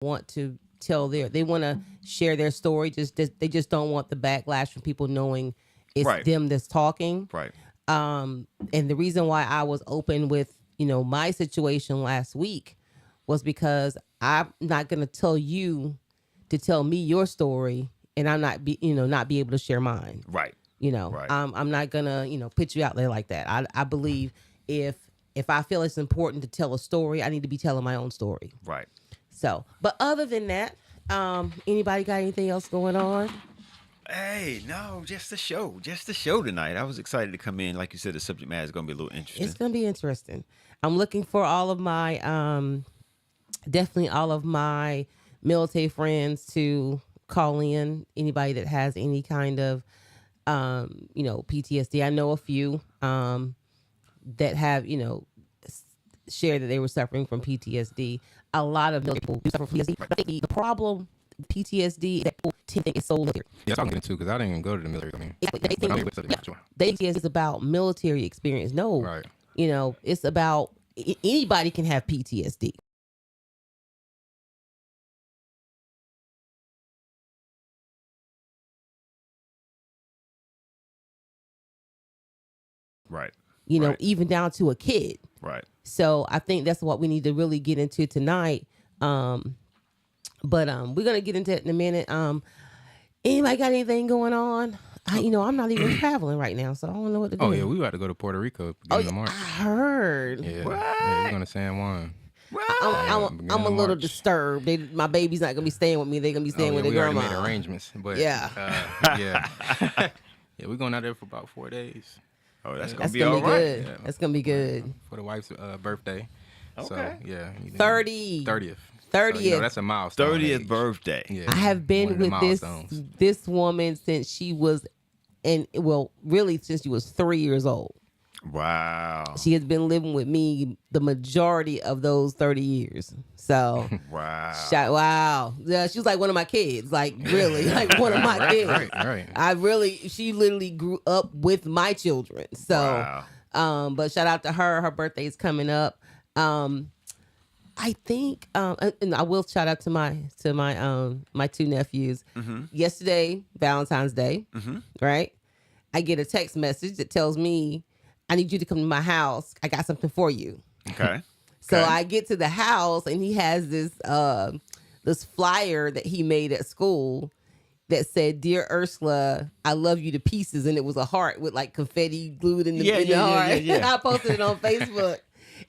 want to they want to share their story. They just don't want the backlash from people knowing it's Right. them that's talking. Right. And the reason why I was open with, my situation last week was because I'm not going to tell you to tell me your story and I'm not be able to share mine. Right. Right. I'm not going to, put you out there like that. I believe if I feel it's important to tell a story, I need to be telling my own story. Right. So, but other than that, anybody got anything else going on? Hey, no, just the show tonight. I was excited to come in. Like you said, the subject matter is going to be a little interesting. It's going to be interesting. I'm looking for all of my, definitely all of my military friends to call in. Anybody that has any kind of, PTSD. I know a few that have, shared that they were suffering from PTSD. A lot of military people do suffer from PTSD. But I think the problem PTSD is that people tend to think it's so little. Yes, I'm getting too because I didn't even go to the military. I mean, They PTSD is about military experience. No, right. It's about anybody can have PTSD. Right. Even down to a kid. Right. So I think that's what we need to really get into tonight. But we're gonna get into it in a minute. Anybody got anything going on? I'm not even traveling right now, so I don't know what to do. Oh yeah, we about to go to Puerto Rico beginning of March. I heard. Yeah, we're going to San Juan. I'm a little disturbed. My baby's not gonna be staying with me. They're gonna be staying with their grandma. We already made arrangements, but yeah, yeah, we're going out there for about 4 days. Oh, that's gonna be all right. Good. Yeah. That's gonna be good for the wife's birthday. Okay. So yeah, 30th. So, that's a milestone. 30th birthday. Yeah. I have been with this woman since she was, really since she was 3 years old. Wow. She has been living with me the majority of those 30 years. So wow. Wow. Yeah, she was like one of my kids. Like really, like one of my kids. Right. She literally grew up with my children. So but shout out to her. Her birthday is coming up. I think and I will shout out to my two nephews. Mm-hmm. Yesterday, Valentine's Day, right? I get a text message that tells me, I need you to come to my house. I got something for you. Okay. So I get to the house and he has this flyer that he made at school that said, "Dear Ursula, I love you to pieces," and it was a heart with like confetti glued in the heart. And I posted it on Facebook,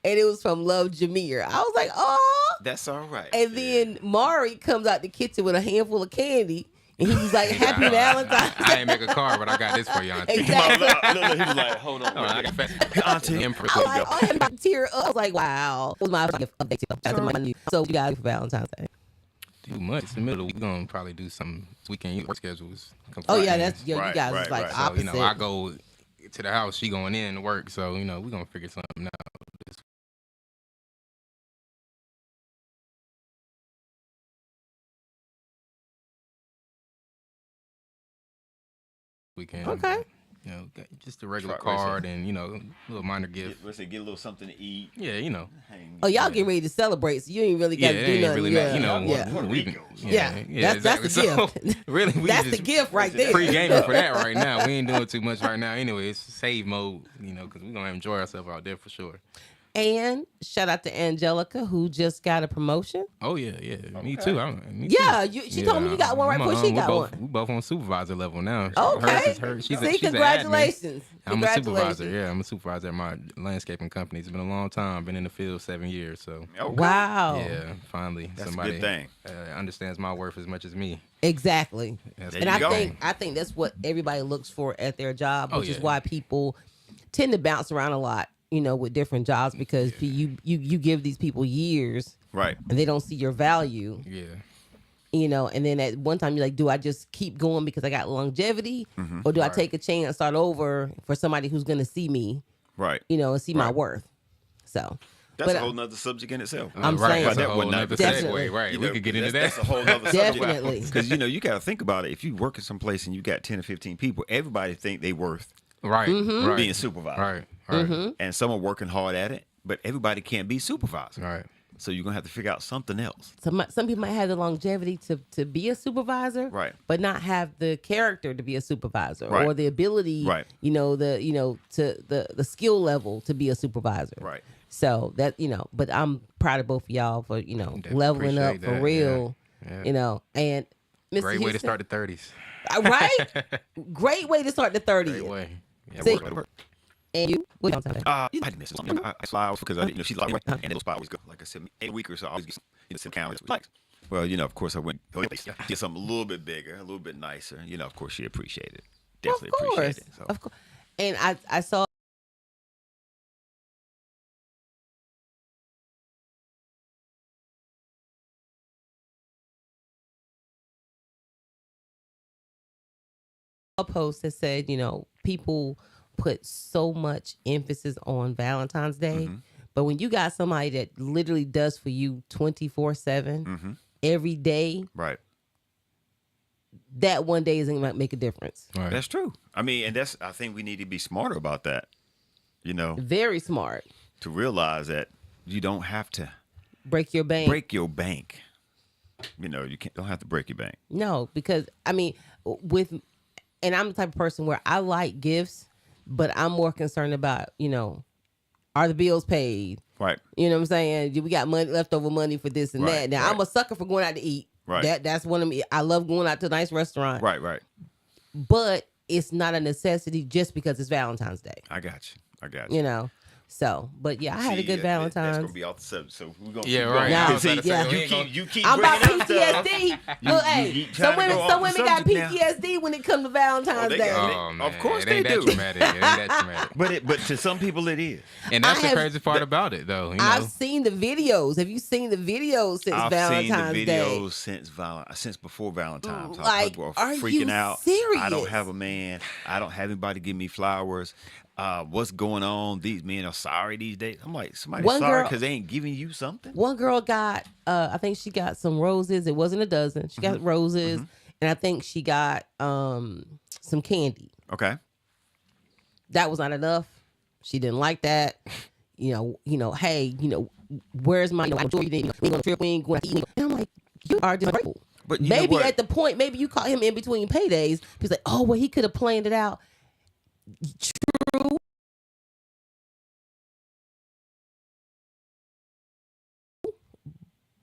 and it was from Love Jameer. I was like, "Oh, that's all right." And then Mari comes out the kitchen with a handful of candy. And he was like, "Happy Valentine's Day." I didn't make a card, but I got this for you, Auntie. Exactly. No, he was like, "Hold on, I got Auntie." I had my tear up. I was like, "Wow." It was my gift of day too. So we got it for Valentine's Day. Too much. It's the middle. We're going to probably do some weekend work schedules. Oh, yeah. That's you guys is like opposite. So, I go to the house. She going in to work. So, we're going to figure something out. Weekend. Okay. Just a regular card and, a little minor gift. Let's say get a little something to eat. Yeah, Oh, y'all getting ready to celebrate, so you ain't really got to do nothing. Really That's the gift. Really, that's the gift right there. Pre-gaming for that right now. We ain't doing too much right now. Anyway, it's save mode, because we're going to enjoy ourselves out there for sure. And shout out to Angelica, who just got a promotion. Oh, yeah. Me too. She told me you got one right before she got one. We both on supervisor level now. Okay. She's congratulations. I'm a supervisor. Yeah, I'm a supervisor at my landscaping company. It's been a long time. Been in the field 7 years. So. Okay. Wow. Yeah, finally. That's somebody a good thing. Understands my worth as much as me. Exactly. And I think that's what everybody looks for at their job, which is why people tend to bounce around a lot. With different jobs because you give these people years, right? And they don't see your value, And then at one time you're like, do I just keep going because I got longevity, or do I take a chance and start over for somebody who's going to see me, right? And see my worth. So that's a whole nother subject in itself. I'm saying that's a whole nother segue, right? We could get into that. That's a whole nother subject. Definitely, because you got to think about it. If you work at some place and you got 10 or 15 people, everybody think they worth. Right. Being supervised. Right. Mm-hmm. And some are working hard at it, but everybody can't be supervised. Right. So you're gonna have to figure out something else. Some people might have the longevity to be a supervisor, Right. but not have the character to be a supervisor Right. or the ability, Right. the skill level to be a supervisor. Right. So that but I'm proud of both of y'all for Definitely leveling up appreciate for that, real. yeah. And Mr. Great way to Houston, start the 30s. right? Great way to start the 30th. Great way. Yeah, See- work. And you? What you talking about? I miss something. I fly out because she's like, and those always go. Like I said, a week or so, I always get some counties. Well, of course, I went get something a little bit bigger, a little bit nicer. Of course, she appreciated it. Definitely Of course, appreciated it. So. of course. And I saw a post that said, people put so much emphasis on Valentine's Day, but when you got somebody that literally does for you 24/7 every day, Right. that one day isn't going to make a difference. Right. That's true. I mean, and I think we need to be smarter about that. Very smart. To realize that you don't have to Break your bank. break your bank. You don't have to break your bank. No, because and I'm the type of person where I like gifts, but I'm more concerned about, are the bills paid? Right. You know what I'm saying? Do we got leftover money for this and Right, that? Now right. I'm a sucker for going out to eat. Right. That's one of me. I love going out to a nice restaurant. Right. Right. But it's not a necessity just because it's Valentine's Day. I got you. So, but yeah, I had a good That's Valentine's. gonna be off the subject. So we're gonna Yeah, keep right. going. Yeah, See, yeah. you keep I'm about bringing up stuff. PTSD. Look, hey, you some trying to women, go some off women the got subject now. PTSD when it comes to Valentine's they Day. got- Oh, man. Of course it ain't they that do. traumatic. It ain't that traumatic. But to some people it is. And that's I the have- crazy part about it, though. I've seen the videos. Have you seen the videos since I've Valentine's seen the Day? videos since before Valentine's. How Like, people are freaking you out. serious? I don't have a man. I don't have anybody give me flowers. What's going on? These men are sorry these days. I'm like, somebody's One sorry girl- because they ain't giving you something. One girl got, I think she got some roses. It wasn't a dozen. She got roses, and I think she got some candy. Okay. That was not enough. She didn't like that. Hey, where's my? I'm sure you didn't. We ain't gonna trip. We ain't going to eat. And I'm like, you are disgraceful. But you know maybe what? at the point, maybe you caught him in between paydays. He's like, oh well, he could have planned it out. True.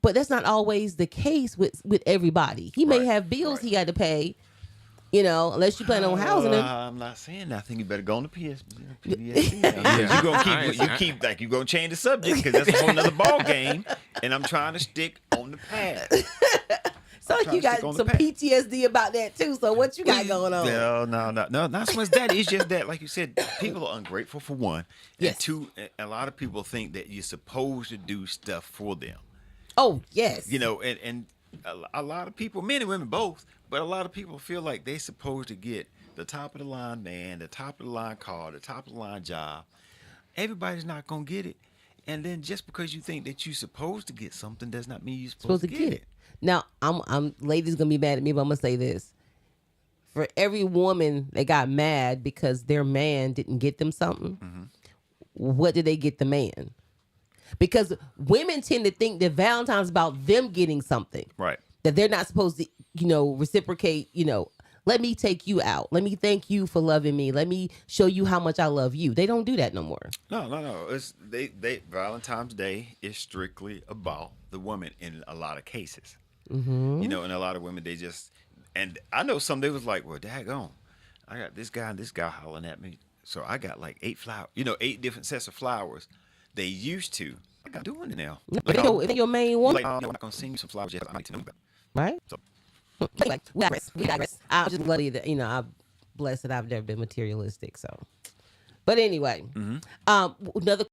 But that's not always the case with everybody. He may Right, have bills right. he got to pay, unless you plan on housing him. I'm not saying that. I think you better go on the PTSD. You're gonna change the subject because that's a whole nother ball game. And I'm trying to stick on the path. So you got some PTSD about that too. So what you got going on? No, not so much that. It's just that, like you said, people are ungrateful for one. Yes. And two, a lot of people think that you're supposed to do stuff for them. Oh yes. And a lot of people, men and women both, but a lot of people feel like they're supposed to get the top of the line man, the top of the line car, the top of the line job. Everybody's not gonna get it. And then just because you think that you're supposed to get something does not mean you're supposed to get it. Now I'm ladies gonna be mad at me, but I'm gonna say this. For every woman that got mad because their man didn't get them something, what did they get the man? Because women tend to think that Valentine's is about them getting something. Right. That they're not supposed to, reciprocate, let me take you out. Let me thank you for loving me. Let me show you how much I love you. They don't do that no more. No. It's Valentine's Day is strictly about the woman in a lot of cases. And a lot of women, they just, and I know some, they was like, well, daggone, I got this guy and this guy hollering at me. So I got like 8 flowers, 8 different sets of flowers. They used to. I'm not doing it now. If your main woman, I'm not going to send you some flowers. I need to know about. right? So, Anyway, we digress. I'm just glad that I'm blessed that I've never been materialistic. So, but anyway, another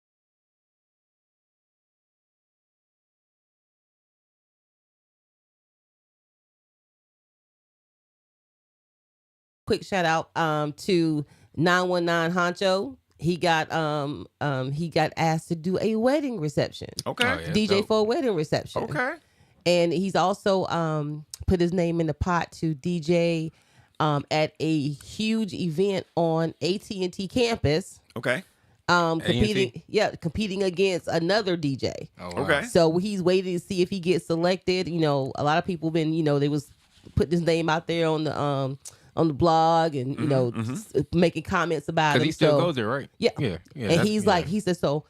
quick shout out to 919 Honcho. He got asked to do a wedding reception. okay. Oh, yeah. DJ dope. for a wedding reception. Okay. And he's also put his name in the pot to DJ at a huge event on AT&T campus. Okay. A&T? Competing against another DJ. Oh, wow. Okay. So he's waiting to see if he gets selected. You know, a lot of people been, you know, they was putting his name out there on the blog and you know making comments about Because him. he still So, goes there, right? Yeah. Yeah. And he's like, he said, so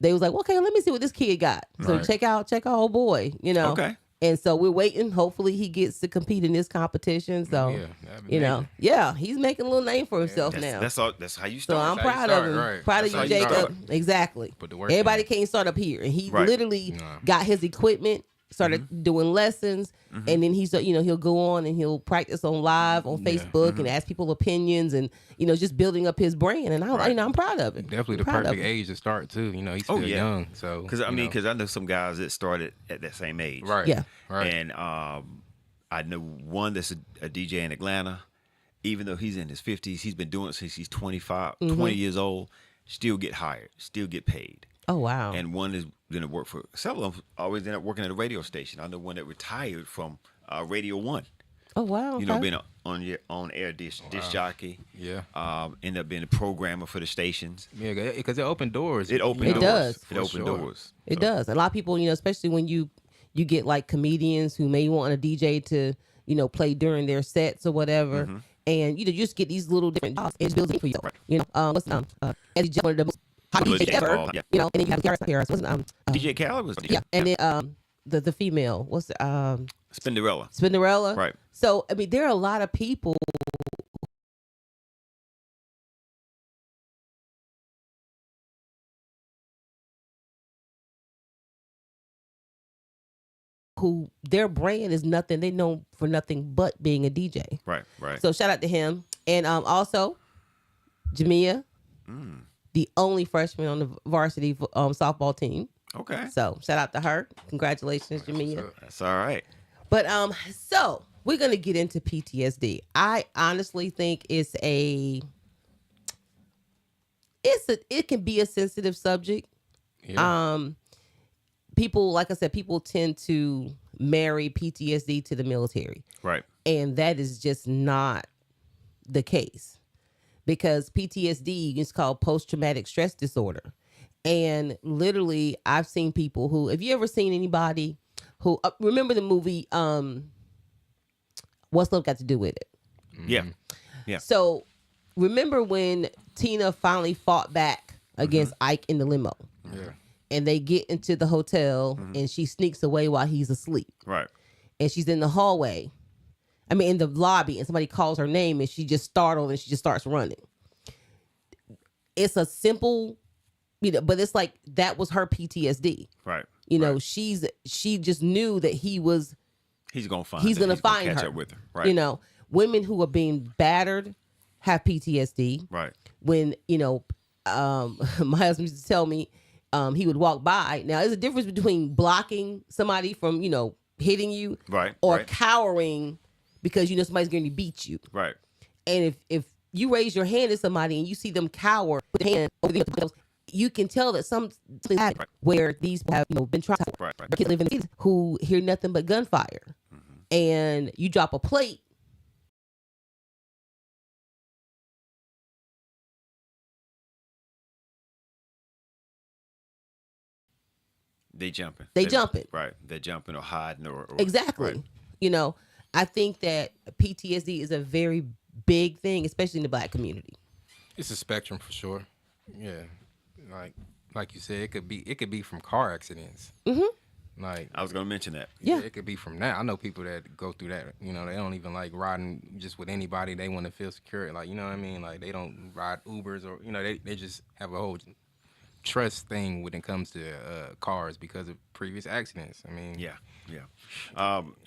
they was like, well, okay, let me see what this kid got. So Right. check out old boy, you know. Okay. And so we're waiting. Hopefully he gets to compete in this competition. So, Yeah, that'd be you know, major. yeah, he's making a little name for himself That's, now. that's all. That's how you So start. I'm That's how you proud start, of him. right. Proud of That's you, how you Jacob. start. Exactly. Put the work Everybody in. can't start up here. And he Right. literally Nah. got his equipment, started doing lessons, and then he's you know he'll go on and he'll practice on live on Facebook and ask people opinions and you know just building up his brand. And I you know I'm proud of it. Definitely I'm the proud of perfect him. age to start too. You know, he's Oh, still yeah. young, so Because I you mean, know. because I know some guys that started at that same age. Right, Yeah. right, And I know one that's a DJ in Atlanta. Even though he's in his 50s, he's been doing it since he's 25, 20 years old. Still get hired, still get paid. Oh wow. And one is going to work for several of them. Always end up working at a radio station. I know one that retired from Radio One. Oh wow. You know, okay. being on air disc jockey. yeah, End up being a programmer for the stations. yeah, because it opened doors. It opened It doors. does. It opened doors. It So, does. A lot of people, you know, especially when you get like comedians who may want a DJ to, you know, play during their sets or whatever, and you know, you just get these little different jobs. It builds in for you. Right. You know, what's Eddie J, one of the most hot Well, DJ yeah, ever. oh, yeah. You know, and then you have Paris. What's DJ Khaled was yeah, and then the female, what's Spinderella. Spinderella. Right. So I mean, there are a lot of people who their brand is nothing. They know for nothing but being a DJ. Right. Right. So shout out to him. And also Jamia, the only freshman on the varsity softball team. Okay. So shout out to her. Congratulations, Jamia. That's all right. But so we're gonna get into PTSD. I honestly think it can be a sensitive subject. Yeah. People, like I said, people tend to marry PTSD to the military. Right. And that is just not the case because PTSD is called post-traumatic stress disorder. And literally, I've seen people who, have you ever seen anybody who, remember the movie, What's Love Got to Do With It? Yeah. Yeah. So remember when Tina finally fought back against Ike in the limo? yeah. And they get into the hotel and she sneaks away while he's asleep. Right. And she's in the hallway. I mean, in the lobby, and somebody calls her name and she just startled and she just starts running. It's a simple, you know, but it's like that was her PTSD. Right. You know, Right. she just knew that he's He's gonna find. he's her. gonna find catch her. up with her. Right. You know, women who are being battered have PTSD. Right. When, you know, my husband used to tell me he would walk by. Now, there's a difference between blocking somebody from, you know, hitting you, Right. or right. cowering because you know somebody's going to beat you. Right. And if you raise your hand at somebody and you see them cower with their hand over the other, you can tell that something happened Right. where these people have, you know, been traumatized. Right. Right. Kids live in the cities who hear nothing but gunfire, and you drop a plate. They jumping. They jumping. Right. They're jumping or hiding or Exactly. Right. You know, I think that PTSD is a very big thing, especially in the Black community. It's a spectrum for sure. Yeah, like you said, it could be from car accidents. Like I was gonna mention that. Yeah. it could be from that. I know people that go through that. You know, they don't even like riding just with anybody. They want to feel secure. Like, you know what I mean? Like, they don't ride Ubers or, you know, they just have a whole trust thing when it comes to cars because of previous accidents. I mean, Yeah.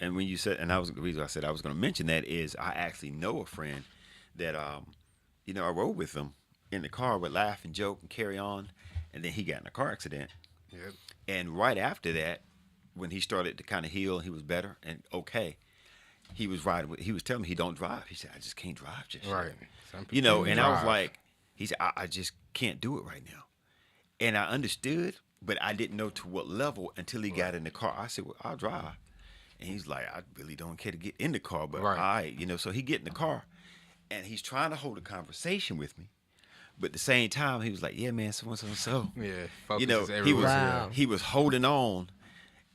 And when you said, and that was the reason I said I was gonna mention that is I actually know a friend that you know, I rode with him in the car, would laugh and joke and carry on, and then he got in a car accident. Yep. And right after that, when he started to kind of heal, he was better and okay. He was riding with, he was telling me he don't drive. He said, I just can't drive just yet." Right. Some people You know, can't and I was drive. like, he said, I just can't do it right now. And I understood, but I didn't know to what level until he got in the car. I said, well, I'll drive. And he's like, I really don't care to get in the car, but Right. you know, so he get in the car and he's trying to hold a conversation with me. But at the same time, he was like, "Yeah, man, so and so and so." Yeah, You focus know, is he was everywhere. Wow. he was holding on,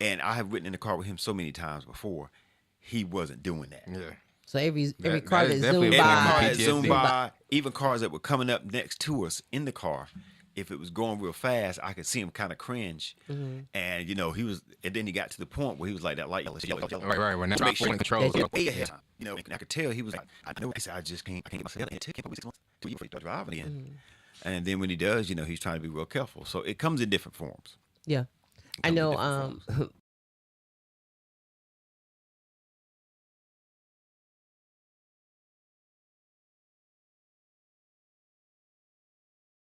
and I have ridden in the car with him so many times before. He wasn't doing that. Yeah. So every That- car that is that definitely zoomed a Every form of car by, that zoomed PTSD. by, even cars that were coming up next to us in the car, if it was going real fast, I could see him kind of cringe. And he was, and then he got to the point where he was like, "That light yellow, yellow, yellow." Right. When that's To make pulling sure controls. that you- way ahead of time. And I could tell he was like, "I know." I said, I can't get myself in. It can't be 6 months to you before you start driving in." And then when he does, he's trying to be real careful. So it comes in different forms. yeah, It I comes in know. different forms.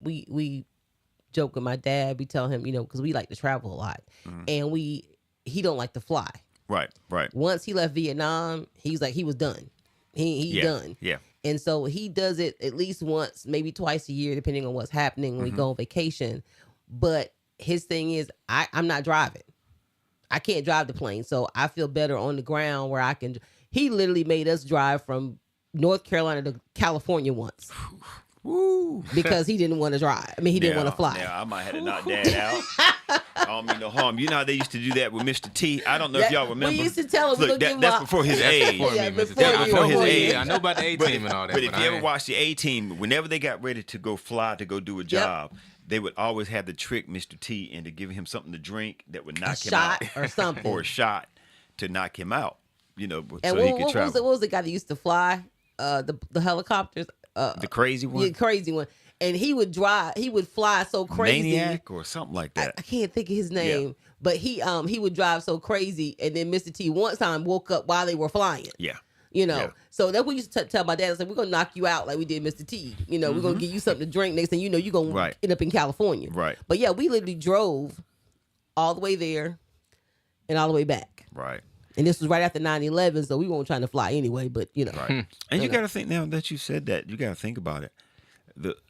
we joke with my dad. We tell him, because we like to travel a lot, and he don't like to fly. Right, right. Once he left Vietnam, he's like he was done. He Yeah, done. yeah. And so he does it at least once, maybe twice a year, depending on what's happening when we go on vacation. But his thing is, I'm not driving. I can't drive the plane, so I feel better on the ground where I can. He literally made us drive from North Carolina to California once Woo. because he didn't want to drive. I mean, he didn't want to fly. Now, I might have to knock Dad out. I don't mean no harm. You know how they used to do that with Mr. T? I don't know if y'all remember. We used to tell him, Look, we're gonna give that's him before his That's age. before Yeah, me, Mr. before T. you, I before know his who he age. is. I know about the A But, team and all that. but if I you ever ain't- watch the A Team, whenever they got ready to go fly to go do a job, they would always have to trick Mr. T into giving him something to drink that would knock him shot out. or something. Or a shot to knock him out, And so what, he could what was travel. what was the guy that used to fly the helicopters? The crazy one? Yeah, crazy one. And he would fly so crazy. Maniac or something like that. I can't think of his name, but he would drive so crazy, and then Mr. T one time woke up while they were flying. Yeah. Yeah. So that's what we used to tell my dad. I said, we're gonna knock you out like we did Mr. T. We're gonna give you something to drink. Next thing you know, you're gonna Right. end up in California. Right. But yeah, we literally drove all the way there and all the way back. Right. And this was right after 9/11, so we weren't trying to fly anyway. But Right. And you got to think, now that you said that, you got to think about it.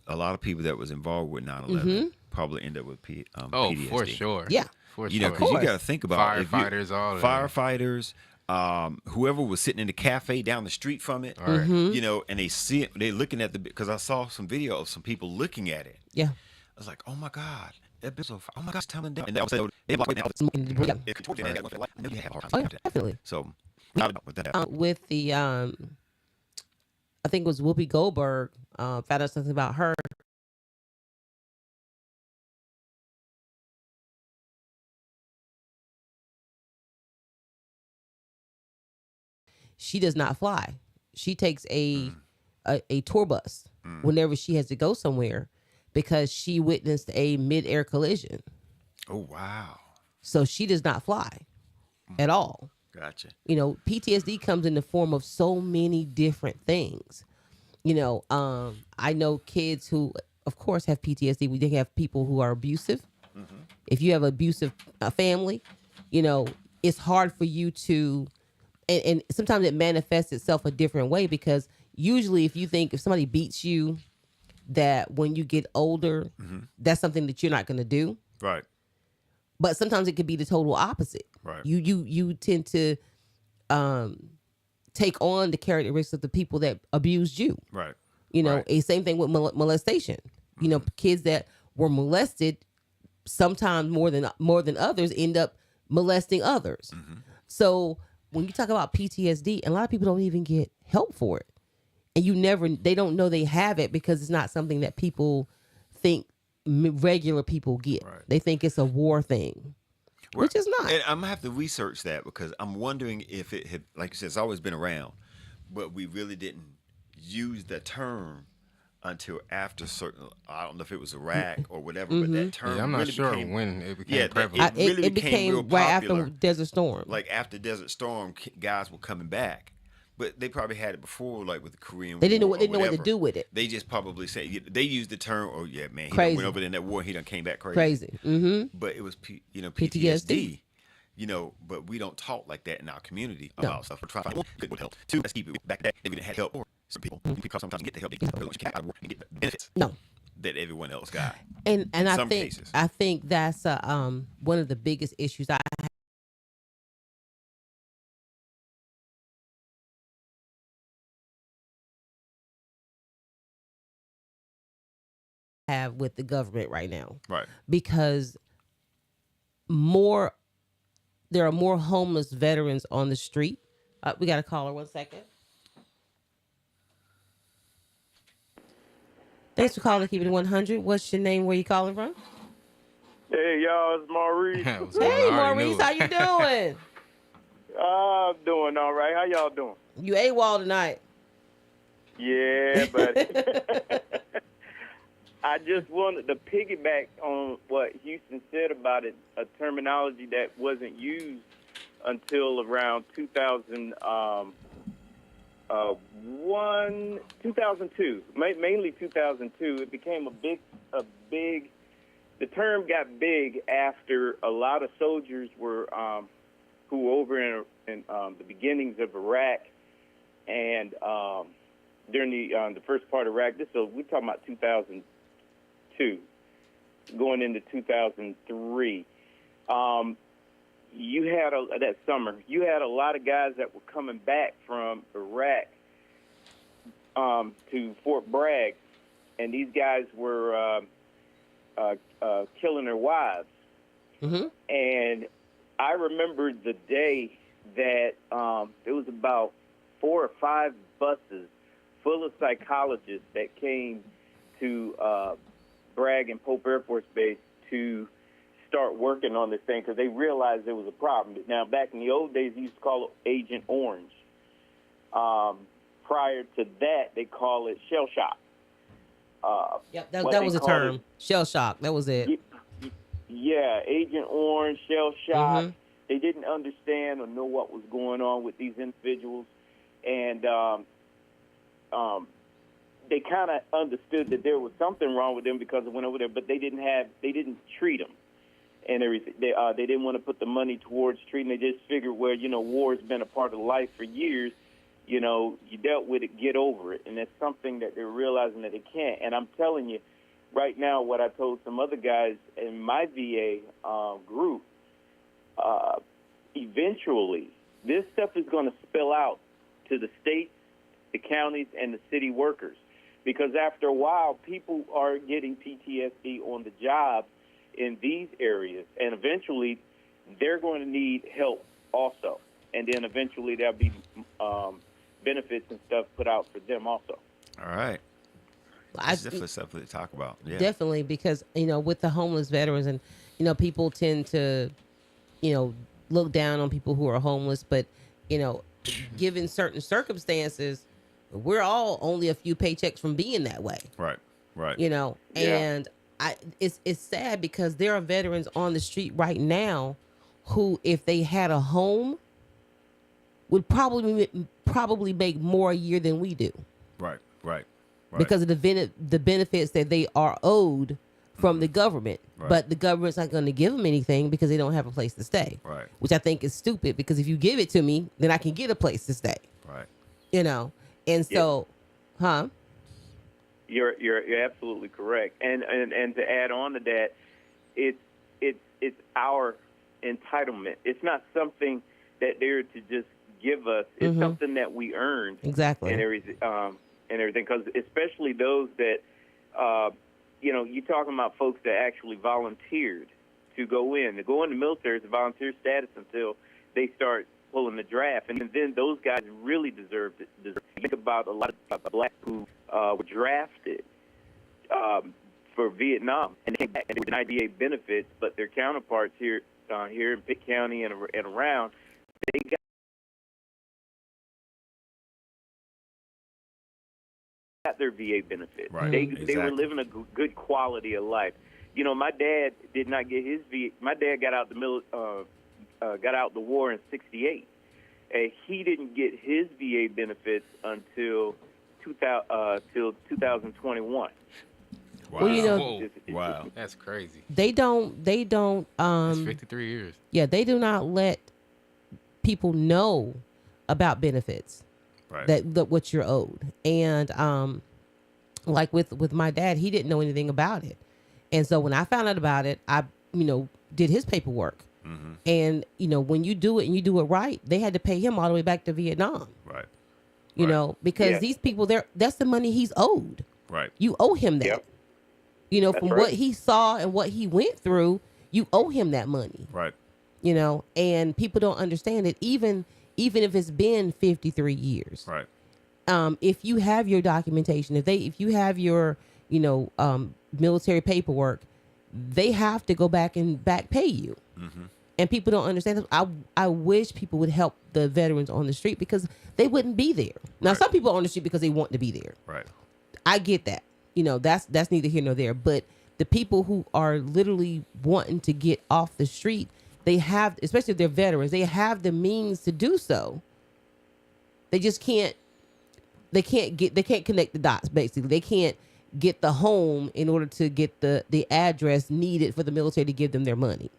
A lot of people that was involved with 9/11 probably end up with Oh, PTSD. for sure. Yeah. For You know, sure. because you got to think about if you- Firefighters, all of that. firefighters, whoever was sitting in the cafe down the street from it, Right. and they see it, they looking at because I saw some video of some people looking at it. yeah. I was like, oh my God, that bitch, oh my gosh, telling them. And they all said, they blocked it out. Yeah. It could talk to that, I know you have a hard Oh, time yeah, with that. definitely. So, how about with that? With the I think it was Whoopi Goldberg, found out something about her. She does not fly. She takes a tour bus whenever she has to go somewhere because she witnessed a mid-air collision. Oh, wow. So she does not fly at all. Gotcha. PTSD comes in the form of so many different things. I know kids who, of course, have PTSD. They have people who are abusive. If you have an abusive family, it's hard for you to, and sometimes it manifests itself a different way because usually if somebody beats you, that when you get older, that's something that you're not going to do. Right. But sometimes it could be the total opposite. Right. You tend to take on the characteristics of the people that abused you. Right. A same thing with molestation. Kids that were molested sometimes more than others end up molesting others. So when you talk about PTSD, a lot of people don't even get help for it, and they don't know they have it because it's not something that people think regular people get. Right. They think it's a war thing, which is not. And I'm gonna have to research that because I'm wondering if it had, like you said, it's always been around, but we really didn't use the term until after certain. I don't know if it was Iraq or whatever, but that term. Yeah, I'm not really sure became, when it became Yeah, prevalent. it really It became real became right popular. after Desert Storm. Like after Desert Storm, guys were coming back, but they probably had it before, like with the Korean. They didn't know War what they or know what to whatever. do with it. They just probably say they used the term. Oh yeah, man, he done Crazy. went over there in that war. He done came back crazy. Crazy. Mm-hmm. But it was PTSD. PTSD. But we don't talk like that in our community about stuff. We're trying to find good help. Two, let's keep it back then. They didn't have help. Or some people, because sometimes you get the help, they get and get the benefits No. that everyone else got. And I some think cases. that's one of the biggest issues I have with the government right now, Right. because more there are more homeless veterans on the street. We got a caller. 1 second. Thanks for calling. Keep it 100. What's your name? Where you calling from? Hey y'all, it's Maurice. What's going on? Hey, I already Maurice, knew how it. you doing? I'm doing all right. How y'all doing? You AWOL tonight. Yeah, but I just wanted to piggyback on what Houston said about it, a terminology that wasn't used until around 2002, mainly 2002. It became the term got big after a lot of soldiers were who were over in the beginnings of Iraq and during the first part of Iraq. We're talking about 2002, going into 2003. You had that summer. You had a lot of guys that were coming back from Iraq to Fort Bragg, and these guys were killing their wives. Mm-hmm. And I remember the day that there was about 4 or 5 buses full of psychologists that came to Bragg and Pope Air Force Base to start working on this thing because they realized there was a problem. Now, back in the old days, they used to call it Agent Orange. Prior to that, they call it shell shock. Yep, that was a term. Shell shock. That was it. Yeah, Agent Orange, shell shock. Mm-hmm. They didn't understand or know what was going on with these individuals, and they kind of understood that there was something wrong with them because it went over there, but they didn't treat them and everything. They didn't want to put the money towards treating. They just figured, well, war's been a part of life for years. You dealt with it, get over it, and that's something that they're realizing that they can't. And I'm telling you, right now, what I told some other guys in my VA group, eventually, this stuff is going to spill out to the states, the counties, and the city workers. Because after a while, people are getting PTSD on the job in these areas, and eventually, they're going to need help also. And then eventually, there'll be benefits and stuff put out for them also. All right. That's definitely something to talk about. Yeah. Definitely, because with the homeless veterans, and people tend to look down on people who are homeless, but given certain circumstances, we're all only a few paychecks from being that way. Right. And it's sad because there are veterans on the street right now who, if they had a home, would probably make more a year than we do. Right. Because of the benefits that they are owed from the government. Right. But the government's not going to give them anything because they don't have a place to stay. Right. Which I think is stupid, because if you give it to me, then I can get a place to stay. Right. And so, You're absolutely correct. And to add on to that, it's our entitlement. It's not something that they're to just give us. It's something that we earned. Exactly. And everything, because especially those that, you're talking about folks that actually volunteered to go in. To go in the military is a volunteer status until they start pulling the draft, and then those guys really deserve it. Think about a lot of blacks who were drafted for Vietnam, and they were denied VA benefits, but their counterparts here in Pitt County and around, they got their VA benefits. Right. They were living a good quality of life. My dad did not get his VA. My dad got out the war in '68, and he didn't get his VA benefits until 2021. Wow. Well, That's crazy. They don't. That's 53 years. Yeah, they do not let people know about benefits. Right. That what you're owed. And like with my dad, he didn't know anything about it. And so when I found out about it, I did his paperwork. Mm-hmm. And when you do it and you do it right, they had to pay him all the way back to Vietnam. Right. Because these people, that's the money he's owed. Right. You owe him that. Yep. You know, That's from right. what he saw and what he went through, you owe him that money. Right. You know, and people don't understand it. Even if it's been 53 years. Right. If you have your documentation, if you have your, military paperwork, they have to go back and back pay you. Mm-hmm. And people don't understand this. I wish people would help the veterans on the street because they wouldn't be there. Now, Right. some people are on the street because they want to be there. Right. I get that. You know, that's neither here nor there. But the people who are literally wanting to get off the street, they have, especially if they're veterans, they have the means to do so. They just can't. They can't connect the dots. Basically, they can't get the home in order to get the address needed for the military to give them their money.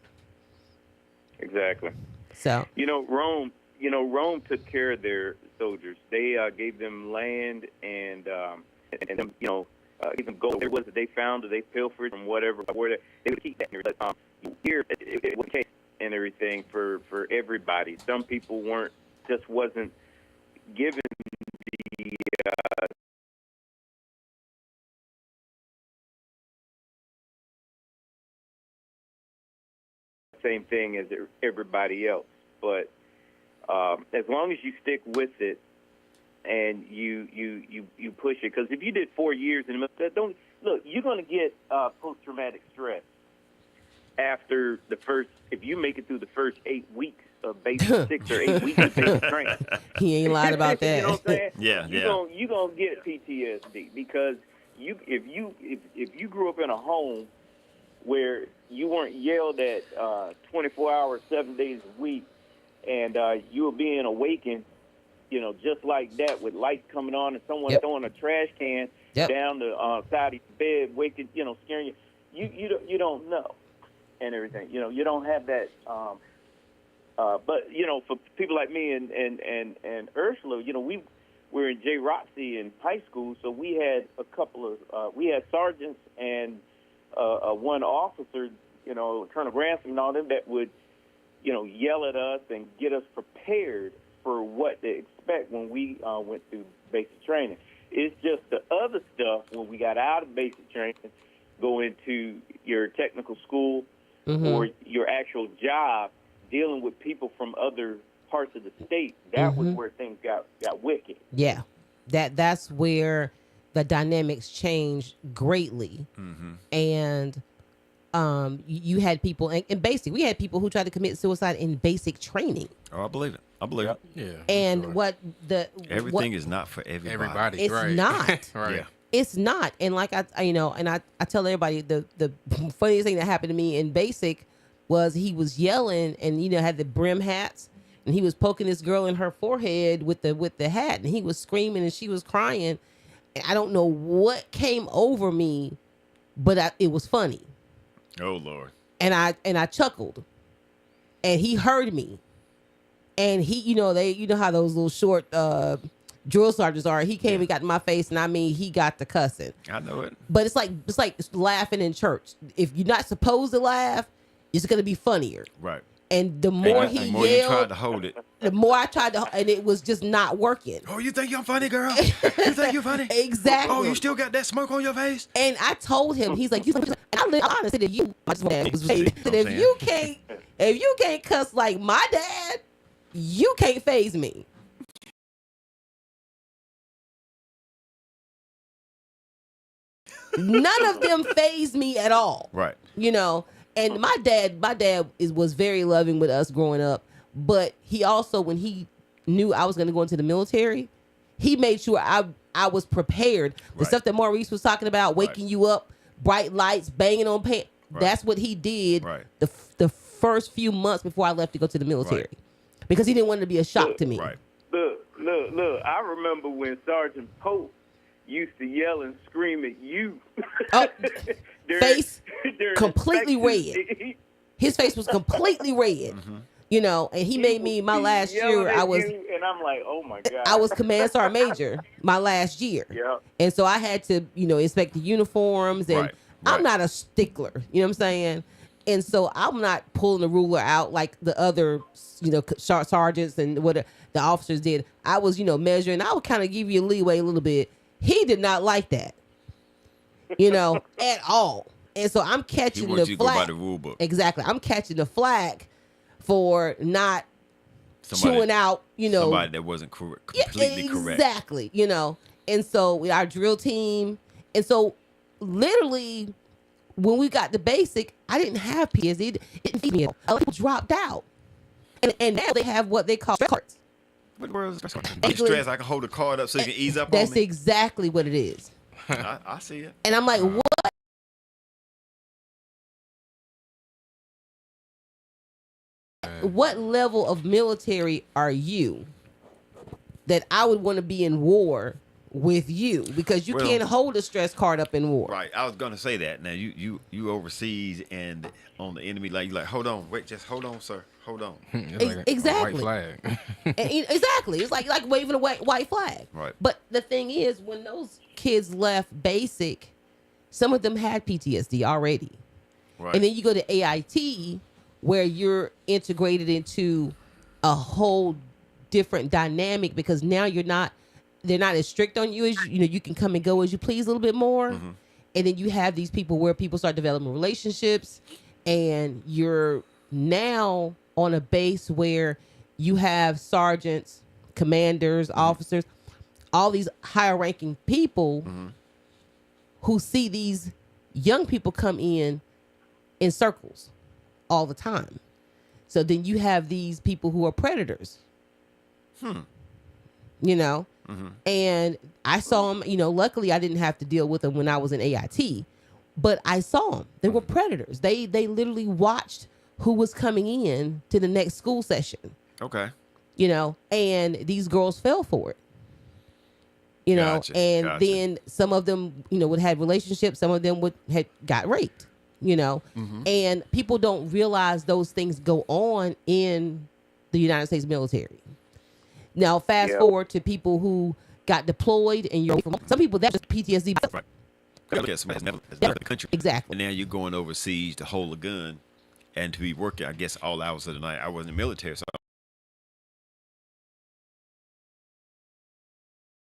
Exactly. So Rome took care of their soldiers. They gave them land and gave them gold. There was that they found, that they pilfered from whatever, where they would keep that. But here it was case and everything for everybody. Some people wasn't given the same thing as everybody else. But as long as you stick with it and you push it, because if you did 4 years in the military, you're going to get post-traumatic stress after the first. If you make it through the first 8 weeks of basic 6 or 8 weeks of basic training, he ain't lied about that. you know what I'm saying? Yeah, You're gonna get PTSD because if you grew up in a home where you weren't yelled at 24 hours, 7 days a week, and you were being awakened, just like that, with lights coming on and someone throwing a trash can down the side of your bed, waking, scaring you. You don't know, and everything. You don't have that. But for people like me and Ursula, we were in J. Roxy in high school, so we had a couple of we had sergeants and one officer, Colonel Ransom and all them, that would, yell at us and get us prepared for what to expect when we went through basic training. It's just the other stuff when we got out of basic training, go into your technical school or your actual job, dealing with people from other parts of the state. That was where things got wicked. Yeah, that's where the dynamics changed greatly. And you had people, and basically we had people who tried to commit suicide in basic training. Oh, I believe it. I believe it. Yeah. And sure. Everything is not for everybody. Everybody. It's right. not. Right. Yeah. It's not. And like I tell everybody, the funniest thing that happened to me in basic was he was yelling and had the brim hats, and he was poking this girl in her forehead with the hat, and he was screaming and she was crying. And I don't know what came over me, but it was funny. Oh Lord. And I chuckled, and he heard me, and he, how those little short drill sergeants are. He came and got in my face, and he got the cussing. I know it. But it's like laughing in church. If you're not supposed to laugh, it's gonna be funnier. Right. And the more he the more you tried yelled, to hold it. the more I tried to, and it was just not working. Oh, you think you're funny, girl? You think you're funny? Exactly. Oh, you still got that smoke on your face? And I told him, he's like, and I honestly, if you, I just want to say, See, if you can't cuss like my dad, you can't faze me. None of them phased me at all. Right. And my dad was very loving with us growing up, but he also, when he knew I was going to go into the military, he made sure I was prepared. The Right. stuff that Maurice was talking about, waking you up, bright lights, banging on pants. Right. That's what he did Right. the first few months before I left to go to the military, Right. because he didn't want it to be a shock to me. Right. Look, I remember when Sergeant Pope used to yell and scream at you. Oh, face during completely inspection. red. His face was completely red. And he made me my last year. And I'm like, oh my God. I was command sergeant major my last year. Yeah. And so I had to, inspect the uniforms, and Right. I'm not a stickler, you know what I'm saying? And so I'm not pulling the ruler out like the other, sergeants and what the officers did. I was, measuring. I would kind of give you leeway a little bit. He did not like that. at all. And so I'm He catching wants the you to go by flack. the rule book. Exactly. I'm catching the flack for not chewing out, somebody that wasn't completely correct. Exactly. And so our drill team, and so literally when we got the basic, I didn't have PTSD. It didn't feed me. Other people dropped out, and now they have what they call stress cards. What the world is stress? I can hold the card up so you can ease up on me. That's exactly what it is. I see it. And I'm like, what? What level of military are you that I would want to be in war with you? Because you can't hold a stress card up in war. Right. I was gonna say that. Now you overseas and on the enemy line, you're like, hold on, wait, just hold on, sir. Hold on. It's like Exactly. a white flag. Exactly. It's like waving a white flag. Right. But the thing is, when those kids left basic, some of them had PTSD already. Right. And then you go to AIT, where you're integrated into a whole different dynamic, because now they're not as strict on you as you can come and go as you please a little bit more. Mm-hmm. And then you have these people where people start developing relationships, and you're now on a base where you have sergeants, commanders, officers, all these higher ranking people who see these young people come in circles all the time. So then you have these people who are predators. And I saw them, luckily I didn't have to deal with them when I was in AIT, but I saw them. They were predators. They literally watched who was coming in to the next school session. Okay. And these girls fell for it. Gotcha. Then some of them, would have relationships. Some of them had got raped, and people don't realize those things go on in the United States military. Now, fast forward to people who got deployed, and some people that's just PTSD. Right. Look at somebody that's never left the country. Exactly. And now you're going overseas to hold a gun and to be working, I guess, all hours of the night. I wasn't in the military, so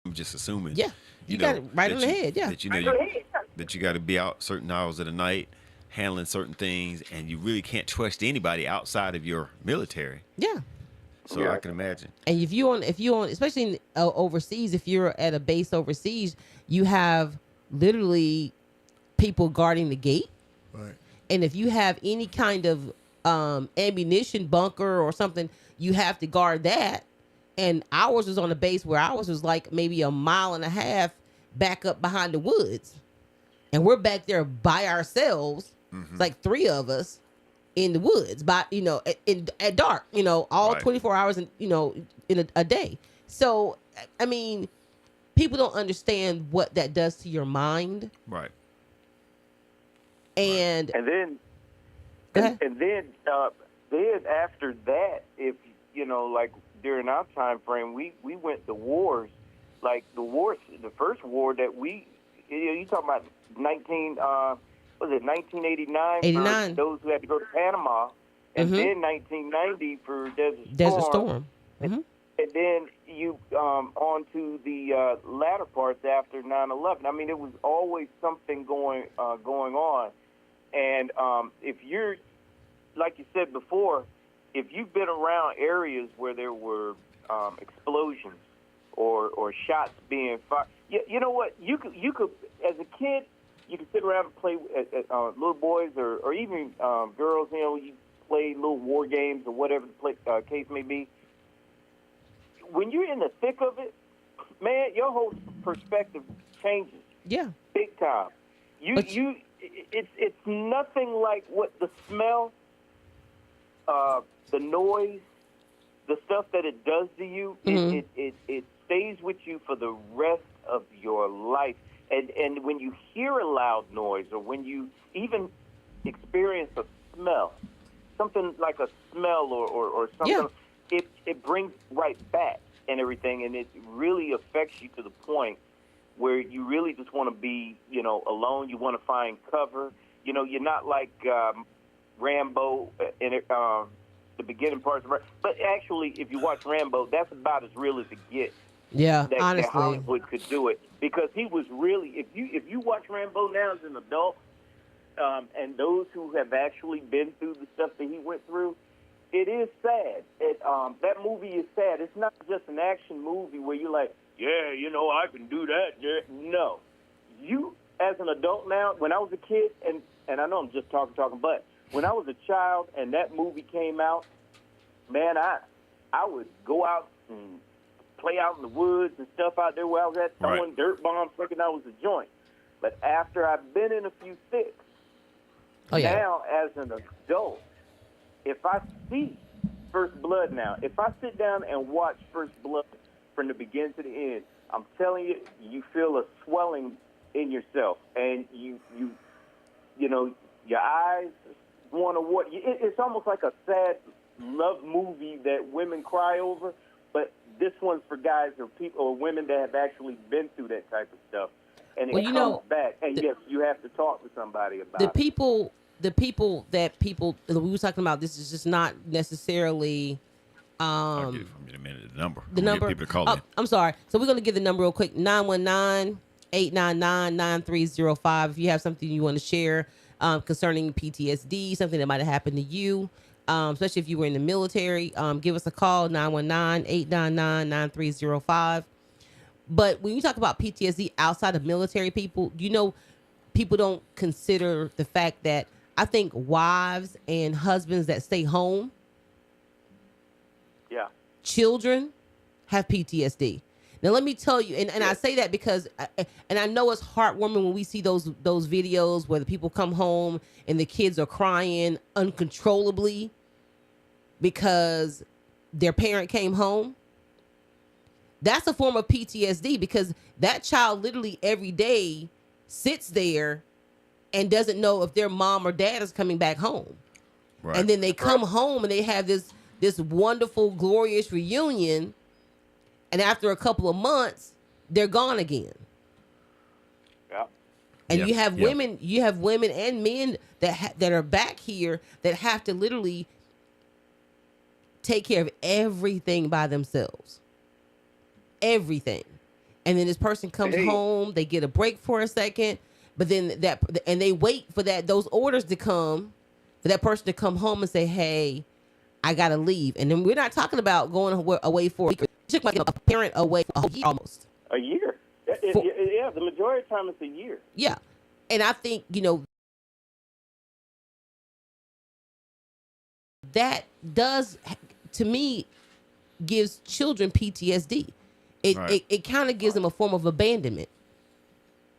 I'm just assuming. Yeah, you got it right on the head. Yeah, that you got to be out certain hours of the night, handling certain things, and you really can't trust anybody outside of your military. Yeah. So I can imagine. And if you on, especially overseas, if you're at a base overseas, you have literally people guarding the gate. Right. And if you have any kind of ammunition bunker or something, you have to guard that. And ours was on a base where ours was like maybe a mile and a half back up behind the woods. And we're back there by ourselves. It's like 3 of us in the woods, by at dark, all 24 hours in a day. So I mean, people don't understand what that does to your mind. Right. And then after that, if like during our time frame, we went to wars, like the first war that you talking about 1989 for those who had to go to Panama, and then 1990 for Desert Storm. And then you on to the latter parts after 9/11. I mean, it was always something going on. And if you're, like you said before, if you've been around areas where there were explosions or shots being fired, you know what? You could as a kid, you could sit around and play little boys or even girls. You play little war games or whatever the case may be. When you're in the thick of it, man, your whole perspective changes. Yeah, big time. It's nothing like what the smell, the noise, the stuff that it does to you. It stays with you for the rest of your life. And when you hear a loud noise, or when you even experience a smell, something like a smell or something, it brings right back and everything, and it really affects you to the point where you really just want to be, alone. You want to find cover. You're not like Rambo in the beginning parts of it. But actually, if you watch Rambo, that's about as real as it gets. Yeah, that honestly. Hollywood could do it, because he was really, if you watch Rambo now as an adult, and those who have actually been through the stuff that he went through, it is sad. That movie is sad. It's not just an action movie where you're like, yeah, you know, I can do that. Yeah. No. You, as an adult now, when I was a kid, and I know I'm just talking, but when I was a child and that movie came out, man, I would go out and play out in the woods and stuff out there where I was at, throwing dirt bombs, thinking I was a joint. But after I've been in a few fixes, now as an adult, if I see First Blood now, if I sit down and watch First Blood from the beginning to the end, I'm telling you, you feel a swelling in yourself, and you know, your eyes want to water. It's almost like a sad love movie that women cry over, but this one's for guys or people or women that have actually been through that type of stuff, and it comes back. And yes, you have to talk to somebody about it. The people that we were talking about, this is just not necessarily. I'll get it from you in a minute. The number. The number. People to call in. I'm sorry. So we're gonna give the number real quick: 919-899-9305. If you have something you want to share concerning PTSD, something that might have happened to you, especially if you were in the military, give us a call: 919-899-9305. But when you talk about PTSD outside of military people, you know, people don't consider the fact that I think wives and husbands that stay home, children have PTSD. Now, let me tell you, and I say that because, and I know it's heartwarming when we see those videos where the people come home and the kids are crying uncontrollably because their parent came home. That's a form of PTSD, because that child literally every day sits there and doesn't know if their mom or dad is coming back home. Right. And then they come home and they have this wonderful, glorious reunion, and after a couple of months, they're gone again. Yeah. And you have women and men that are back here that have to literally take care of everything by themselves. Everything. And then this person comes home, they get a break for a second, but then they wait for those orders to come, for that person to come home and say, hey, I gotta leave. And then we're not talking about going away for a week. Took my parent away for a year almost. A year. Yeah, the majority of the time it's a year. Yeah. And I think, you know, that does, to me, gives children PTSD. It kind of gives them a form of abandonment.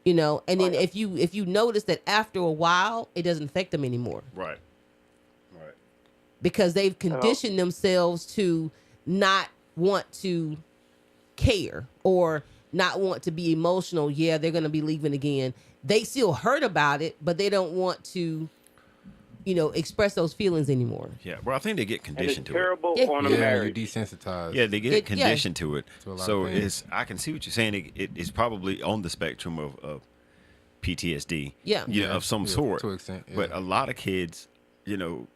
You know, and then if you notice that after a while, it doesn't affect them anymore. Right. Because they've conditioned themselves to not want to care or not want to be emotional. Yeah, they're going to be leaving again. They still hurt about it, but they don't want to, you know, express those feelings anymore. Yeah, well, I think they get conditioned to it. Terrible on a marriage. You're desensitized. Yeah, they get conditioned to it. So I can see what you're saying. It's probably on the spectrum of PTSD. Yeah, of some sort. To an extent. Yeah. But a lot of kids, you know,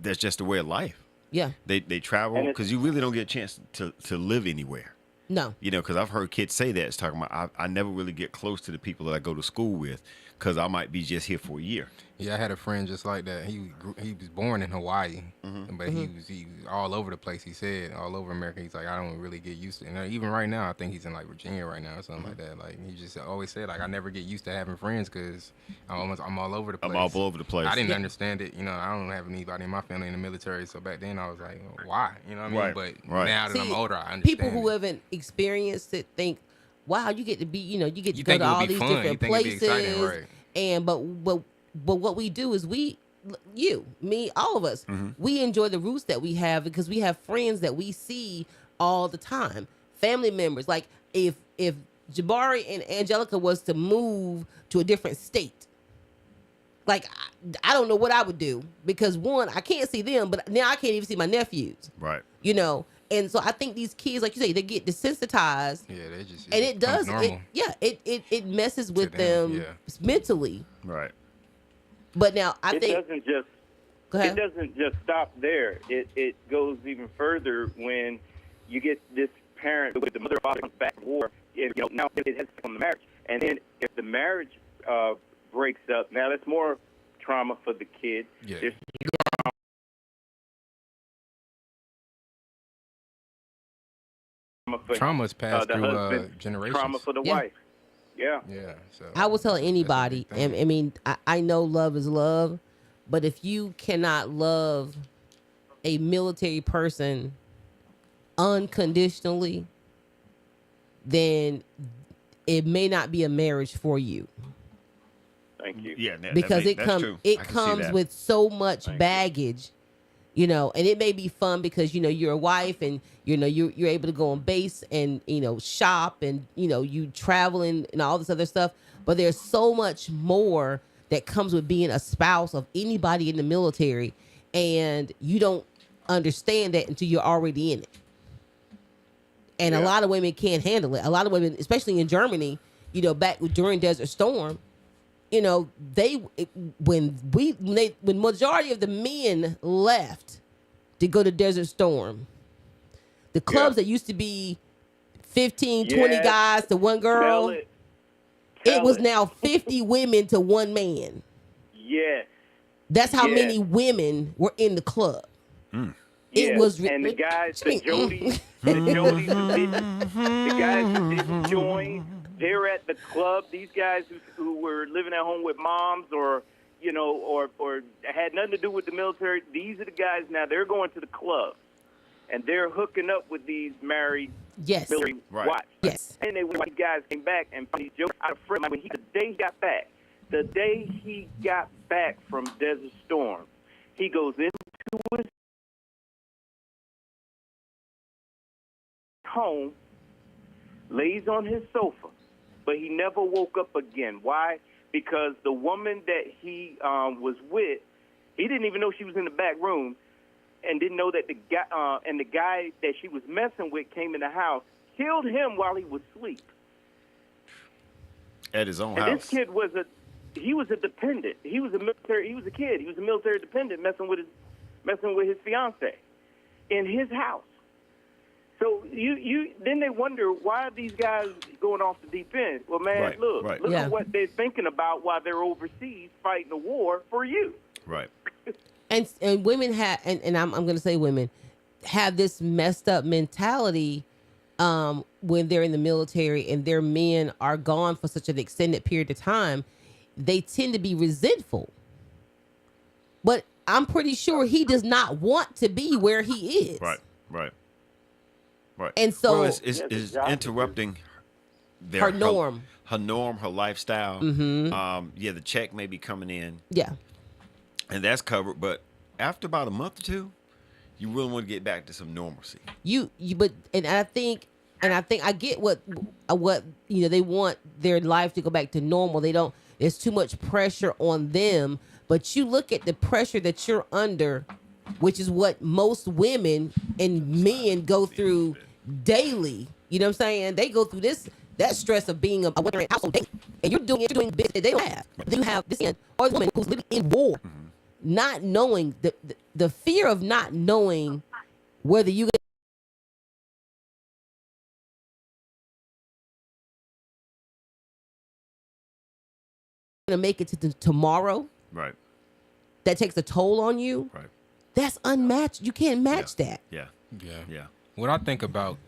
that's just a way of life. Yeah. They travel because you really don't get a chance to live anywhere. No. You know, because I've heard kids say that. It's talking about I never really get close to the people that I go to school with because I might be just here for a year. Yeah, I had a friend just like that. He was born in Hawaii, but he was all over the place. He said all over America. He's like, I don't really get used to it. And even right now, I think he's in like Virginia right now or something like that. Like he just always said, like I never get used to having friends because I'm all over the place. I'm all over the place. I didn't understand it. You know, I don't have anybody in my family in the military, so back then I was like, well, why? You know what I mean? But now that I'm older, I understand. People who haven't experienced it think, wow, you get to be, you get to go to all these different places. And but what we do is me, all of us, we enjoy the roots that we have because we have friends that we see all the time, family members. Like if Jabari and Angelica was to move to a different state, like I don't know what I would do because one, I can't see them, but now I can't even see my nephews. Right. You know. And so I think these kids, like you say, they get desensitized. Yeah, they just and it does. It messes with them mentally. Right. But now I think it doesn't just stop there. It goes even further when you get this parent, with the mother or father comes back from war, now it has become the marriage. And then if the marriage breaks up, now that's more trauma for the kid. Yeah. There's trauma for Trauma's passed the through husband, generations. trauma for the Yeah. wife. Yeah. Yeah. So I will tell that's a anybody, big thing. and I mean, I know love is love, but if you cannot love a military person unconditionally, then it may not be a marriage for you. Thank you. Yeah, Because that's true. it I can see comes that. with so much Thank you. baggage, and it may be fun because you're a wife and you're able to go on base and shop and you traveling and all this other stuff, but there's so much more that comes with being a spouse of anybody in the military, and you don't understand that until you're already in it. And a Yeah. lot of women can't handle it. A lot of women, especially in Germany, during Desert Storm, when majority of the men left to go to Desert Storm, the clubs that used to be 15, 20 Yes. guys to one girl, Tell it. it Tell was it. now 50 women to one man. Yes. That's how Yes. many women were in the club. It Yes. was and the guys, the Jodie. Jodies the guys who didn't join, they're at the club. These guys who were living at home with moms or had nothing to do with the military, these are the guys now, they're going to the club. And they're hooking up with these married Yes. military Right. wives. Yes. And when these guys came back and these jokes out of friend, the day he got back from Desert Storm, he goes into his home, lays on his sofa, but he never woke up again. Why? Because the woman that he was with, he didn't even know she was in the back room, and didn't know that the guy that she was messing with came in the house, killed him while he was asleep. At his own And house. this kid was a dependent. He was a kid. He was a military dependent messing with his fiance in his house. So then they wonder, why are these guys going off the deep end? Well, man, Right, look right. Yeah. at what they're thinking about while they're overseas fighting a war for you. Right. And women have, and I'm going to say women have this messed up mentality when they're in the military and their men are gone for such an extended period of time. They tend to be resentful. But I'm pretty sure he does not want to be where he is. Right. Right. Right. And so- well, it's Yes, exactly. interrupting Her norm. her norm, her lifestyle. Yeah, the check may be coming in, Yeah. and that's covered. But after about a month or two, you really want to get back to some normalcy. I think I get what they want their life to go back to normal. There's too much pressure on them, but you look at the pressure that you're under, which is what most women and men go through daily. You know what I'm saying? They go through that stress of being a woman in a household daily, and you're doing business that they don't have. You have this man or this woman who's living in war, not knowing the fear of not knowing whether you gonna make it to tomorrow. Right. That takes a toll on you. Right. That's unmatched. You can't match that. Yeah. Yeah. Yeah. What I think about,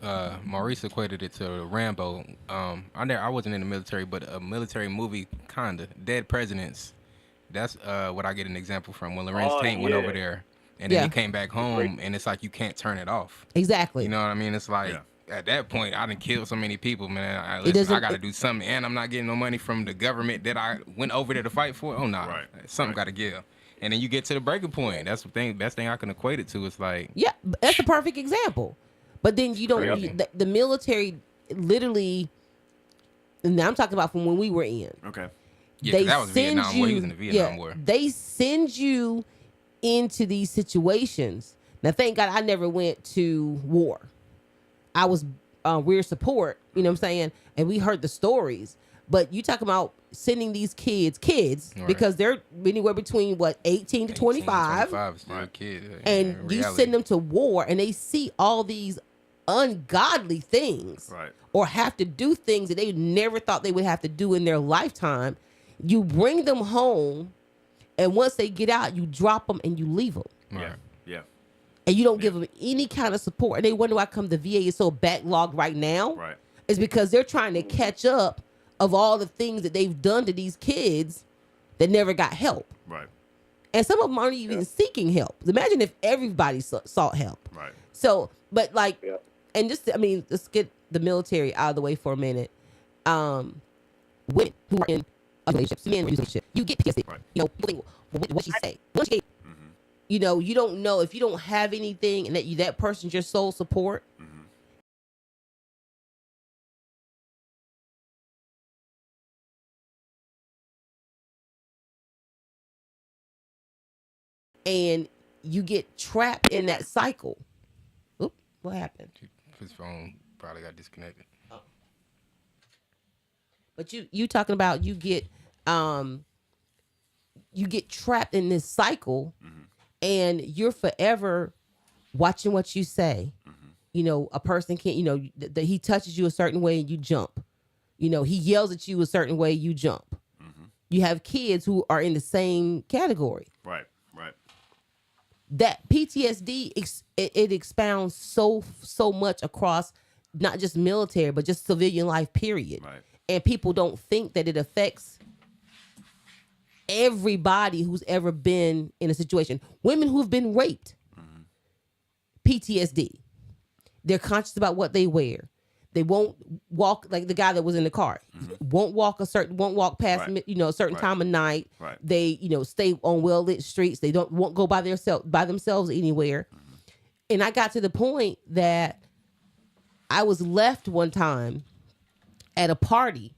Maurice equated it to Rambo. I wasn't in the military, but a military movie, kinda. Dead Presidents. That's what I get an example from. When Lorenz Tate went yeah. over there, and then Yeah. he came back home, and it's like you can't turn it off. Exactly. You know what I mean? It's like, Yeah. at that point, I done killed so many people, man. I doesn't- got to do something, and I'm not getting no money from the government that I went over there to fight for. Oh, nah. Right. Something Right. got to give. And then you get to the breaking point. That's the thing. Best thing I can equate it to is like, Yeah, that's a perfect example. But then you don't. Crazy. The military literally. And I'm talking about from when we were in. Okay. yeah, 'cause that was Vietnam War. He was in the Vietnam yeah, War. They send you into these situations. Now, thank God I never went to war. I was rear support, you know what I'm saying? And we heard the stories. But you talking about sending these kids, Right. because they're anywhere between, 18 to 25. 25 is still a kid. And you send them to war and they see all these ungodly things, Right. or have to do things that they never thought they would have to do in their lifetime. You bring them home, and once they get out, you drop them and you leave them. Yeah. Right. Yeah. And you don't give them any kind of support. And they wonder why come the VA is so backlogged right now. Right. It's because they're trying to catch up of all the things that they've done to these kids that never got help. Right. And some of them aren't even seeking help. Imagine if everybody sought help. Right. So, but like, Yeah. and just, I mean, let's get the military out of the way for a minute. Women who are in a relationship, men in a relationship, you get PTSD. Right. You know, people think, well, what she say? What she, you know, you don't know if you don't have anything, and that person's your sole support. And you get trapped in that cycle. Oop, what happened? His phone probably got disconnected. But you talking about you get trapped in this cycle, and you're forever watching what you say. You know, a person can't, you know, he touches you a certain way and you jump. You know, he yells at you a certain way, you jump. You have kids who are in the same category. Right. Right. That PTSD it expounds so much across not just military but just civilian life, period. Right. And people don't think that it affects everybody who's ever been in a situation. Women who've been raped, PTSD. They're conscious about what they wear. They won't walk, like the guy that was in the car. Won't walk past Right. you know, a certain Right. time of night. Right. They, you know, stay on well lit streets. They won't go by themselves anywhere. And I got to the point that I was left one time at a party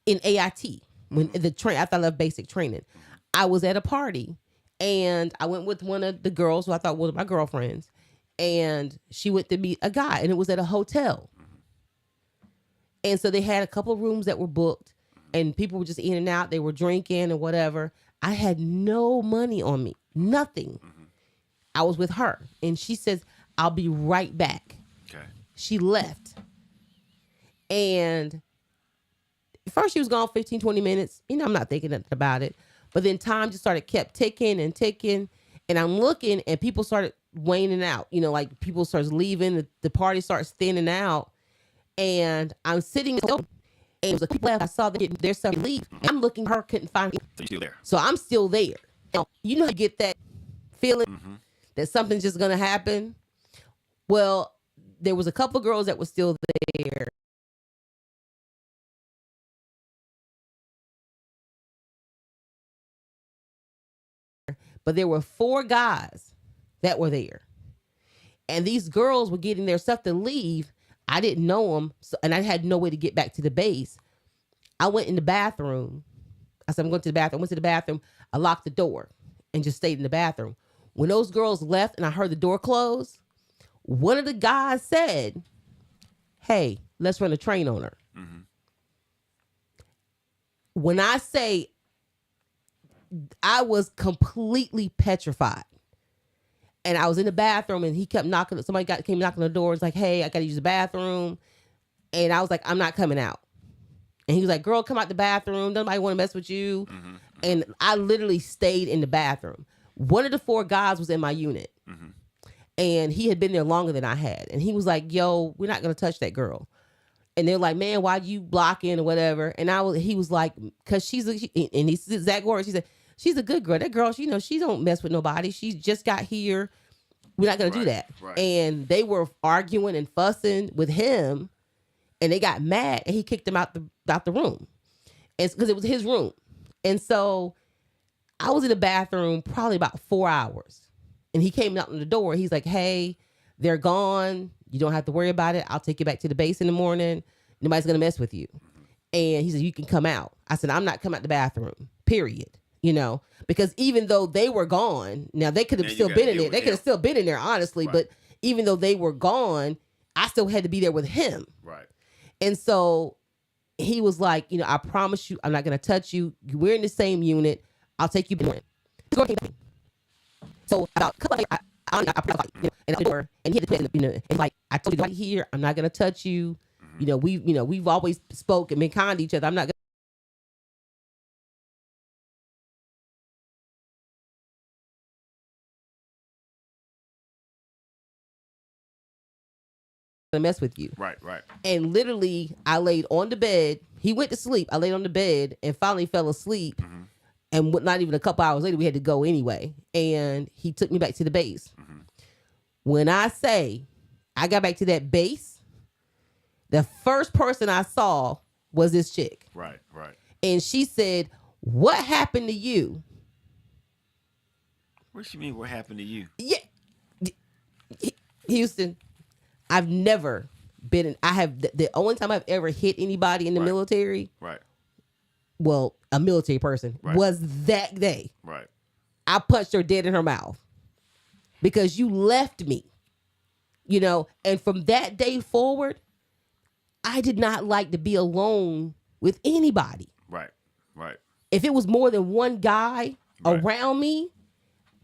in AIT when after I left basic training. I was at a party and I went with one of the girls who I thought was my girlfriends, and she went to meet a guy, and it was at a hotel. And so they had a couple of rooms that were booked, and people were just in and out. They were drinking and whatever. I had no money on me, nothing. I was with her, and she says, "I'll be right back." Okay. She left. And first she was gone 15, 20 minutes. You know, I'm not thinking nothing about it. But then time just kept ticking and ticking. And I'm looking, and people started waning out. You know, like people started leaving. The party starts thinning out. And I'm sitting, and it was a people left. I saw their stuff leave. And I'm looking, her couldn't find me. So you still there? So I'm still there. Now, you know, you get that feeling that something's just going to happen. Well, there was a couple girls that were still there. But there were 4 guys that were there. And these girls were getting their stuff to leave. I didn't know them, and I had no way to get back to the base. I went in the bathroom. I said, I'm going to the bathroom. I went to the bathroom. I locked the door and just stayed in the bathroom. When those girls left and I heard the door close, one of the guys said, "Hey, let's run a train on her." When I say I was completely petrified, and I was in the bathroom, and he kept knocking. Somebody came knocking on the door. It's like, "Hey, I got to use the bathroom." And I was like, "I'm not coming out." And he was like, "Girl, come out the bathroom. Nobody want to mess with you." And I literally stayed in the bathroom. One of the 4 guys was in my unit. And he had been there longer than I had. And he was like, "Yo, we're not going to touch that girl." And they're like, "Man, why you blocking or whatever?" And he was like, "Cause and he's the exact words. He said, she's a good girl. That girl, she don't mess with nobody. She just got here. We're not going to do that." Right. And they were arguing and fussing with him, and they got mad, and he kicked them out the room. And because it was his room. And so I was in the bathroom probably about 4 hours. And he came out on the door. He's like, "Hey, they're gone. You don't have to worry about it. I'll take you back to the base in the morning. Nobody's going to mess with you." And he said, "You can come out." I said, "I'm not coming out the bathroom, period." You know, because even though they were gone, now they could have Now you still gotta been in deal there. with They could have him. still been in there, honestly. Right. But even though they were gone, I still had to be there with him. Right. And so he was like, "You know, I promise you, I'm not going to touch you. We're in the same unit. I'll take you." So about a couple of days, I put like, and the door, and he had to put it, and like I told you right here, I'm not gonna touch you. We've always spoke and been kind to each other. I'm not gonna mess with you. Right, right. And literally, I laid on the bed. He went to sleep. I laid on the bed and finally fell asleep. And not even a couple hours later, we had to go anyway. And he took me back to the base. When I say I got back to that base, the first person I saw was this chick. Right, right. And she said, "What happened to you?" What you mean? What happened to you? Yeah. Houston, I've never been in, I have, the only time I've ever hit anybody in the military, Right, well, a military person, was that day. right. I punched her dead in her mouth because you left me, and from that day forward, I did not like to be alone with anybody. Right, right. If it was more than one guy around me,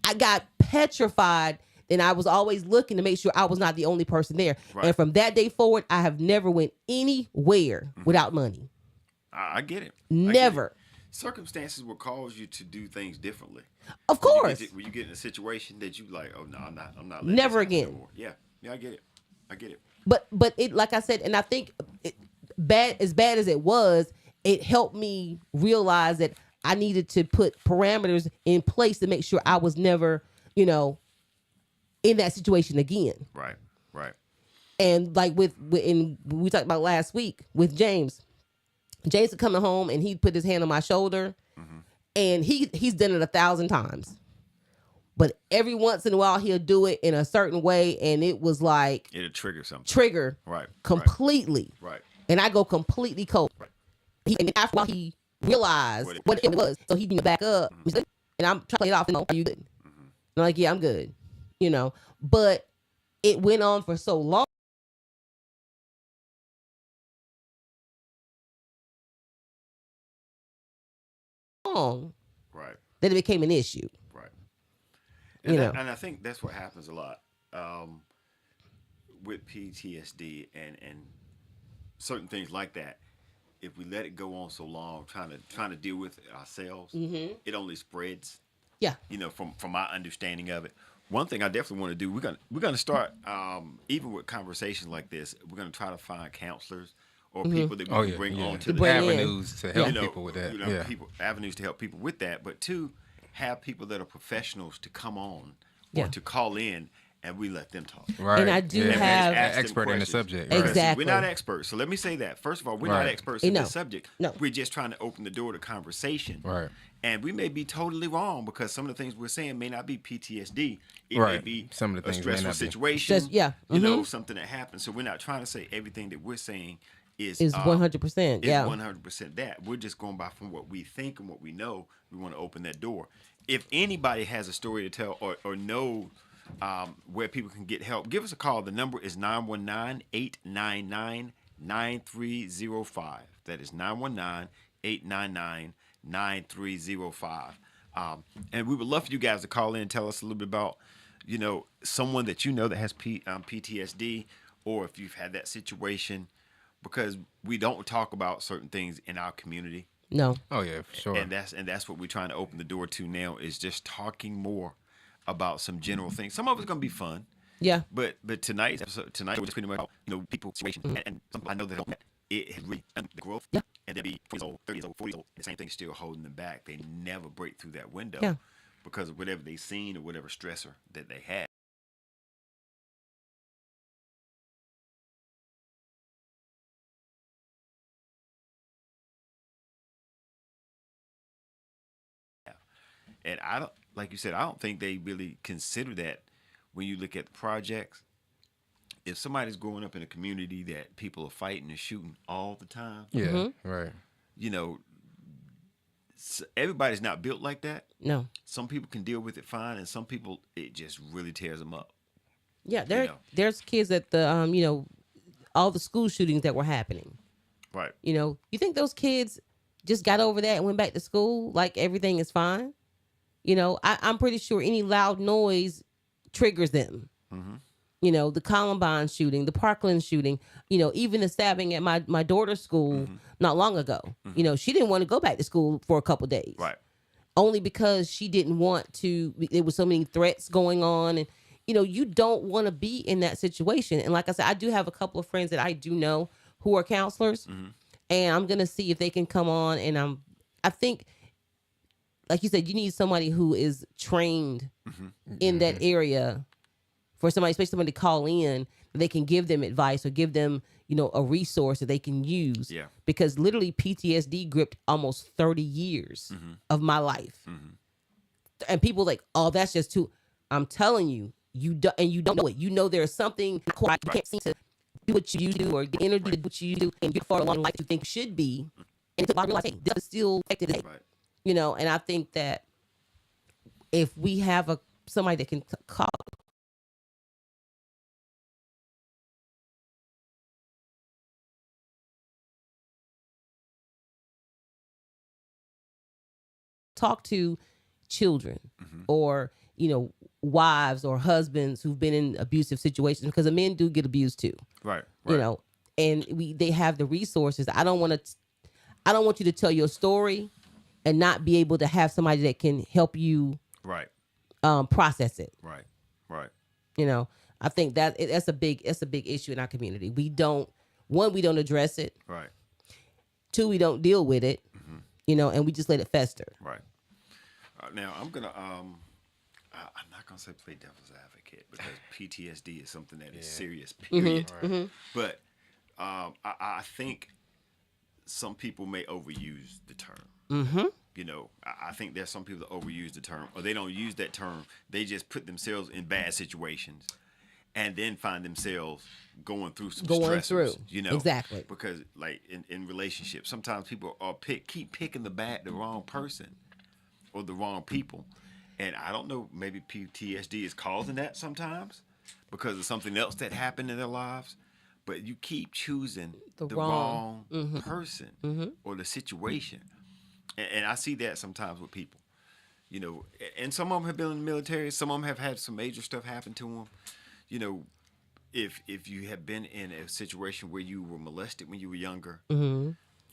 I got petrified, and I was always looking to make sure I was not the only person there. Right. And from that day forward, I have never went anywhere without money. I get it. Never. I get it. Circumstances will cause you to do things differently. Of course. When you get in a situation that you like, oh no, I'm not letting Never this happen again. no more. Yeah, I get it. But it, like I said, and I think bad as it was, it helped me realize that I needed to put parameters in place to make sure I was never, in that situation again. Right, right. And like we talked about last week with James would coming home and he'd put his hand on my shoulder, and he's done it 1,000 times. But every once in a while he'll do it in a certain way, and it was like It'll trigger something. Trigger completely. Right. And I go completely cold. Right. And after a while he realized what it was, so he back up. And I'm trying to play it off. Are you good? And I'm like, yeah, I'm good. But it went on for so long. Right. That it became an issue. Right. You know. And I think that's what happens a lot with PTSD and certain things like that. If we let it go on so long, trying to deal with it ourselves, it only spreads. Yeah. From my understanding of it. One thing I definitely want to do, we're gonna start even with conversations like this. We're gonna try to find counselors or people that we can bring on to the avenues to help people with that. Avenues to help people with that. But two, have people that are professionals to come on or to call in, and we let them talk. Right. And I do have an expert in the subject. Right. Exactly. We're not experts. So let me say that. First of all, we're not experts in this subject. No. We're just trying to open the door to conversation. Right. And we may be totally wrong because some of the things we're saying may not be PTSD. It may be some of the things a stressful may not be. situation. Something that happened. So we're not trying to say everything that we're saying is 100%. Yeah. 100% that. We're just going by from what we think and what we know. We want to open that door. If anybody has a story to tell or know where people can get help, give us a call. The number is 919-899-9305. That is 919-899-9305. And we would love for you guys to call in and tell us a little bit about, someone that that has PTSD, or if you've had that situation, because we don't talk about certain things in our community. No. Oh yeah, for sure. And that's what we're trying to open the door to now, is just talking more about some general things. Some of it's gonna be fun. Yeah. But tonight we're just pretty much about, people's situation, and I know that it has really done the growth. Yeah. And they'll be 20 years old, 30 years old, 40 years old, the same thing's still holding them back. They never break through that window. Yeah. Because of whatever they've seen or whatever stressor that they had. And I don't, like you said, I don't think they really consider that when you look at the projects. If somebody's growing up in a community that people are fighting and shooting all the time, right. Everybody's not built like that. No. Some people can deal with it fine, and some people, it just really tears them up. Yeah, there's kids at the all the school shootings that were happening. Right. You think those kids just got over that and went back to school like everything is fine? I'm pretty sure any loud noise triggers them. You know, the Columbine shooting, the Parkland shooting, you know, even the stabbing at my daughter's school not long ago. You know, she didn't want to go back to school for a couple days. Right. Only because she didn't want to. There was so many threats going on. And, you know, you don't want to be in that situation. And like I said, I do have a couple of friends that I do know who are counselors. And I'm going to see if they can come on. And I think, like you said, you need somebody who is trained in that area, for somebody, especially somebody to call in, they can give them advice or give them, you know, a resource that they can use. Yeah. Because literally PTSD gripped almost 30 years of my life. And people like, oh, that's just too. I'm telling you, you don't know it. You know there's something quiet. You can't seem to do what you do or get energy to do what you do and get far along in life you think you should be. And until I realize, hey, this is still affected today. Right. You know, and I think that if we have somebody that can call, talk to children or, you know, wives or husbands who've been in abusive situations, because the men do get abused too. Right. You know, and they have the resources. I don't want you to tell your story and not be able to have somebody that can help you Right. process it. Right. Right. You know, I think that's a big issue in our community. We don't address it. Right. Two, we don't deal with it. You know, and we just let it fester. Right. Now I'm gonna I'm not gonna say play devil's advocate, because PTSD is something that is serious. Period. But I think some people may overuse the term. You know, I think there's some people that overuse the term, or they don't use that term. They just put themselves in bad situations, and then find themselves going through some stressors, you know. Exactly. Because like in relationships, sometimes people keep picking the wrong person or the wrong people. And I don't know, maybe PTSD is causing that sometimes because of something else that happened in their lives. But you keep choosing the wrong person or the situation. And I see that sometimes with people. You know, and some of them have been in the military. Some of them have had some major stuff happen to them. You know, if you have been in a situation where you were molested when you were younger,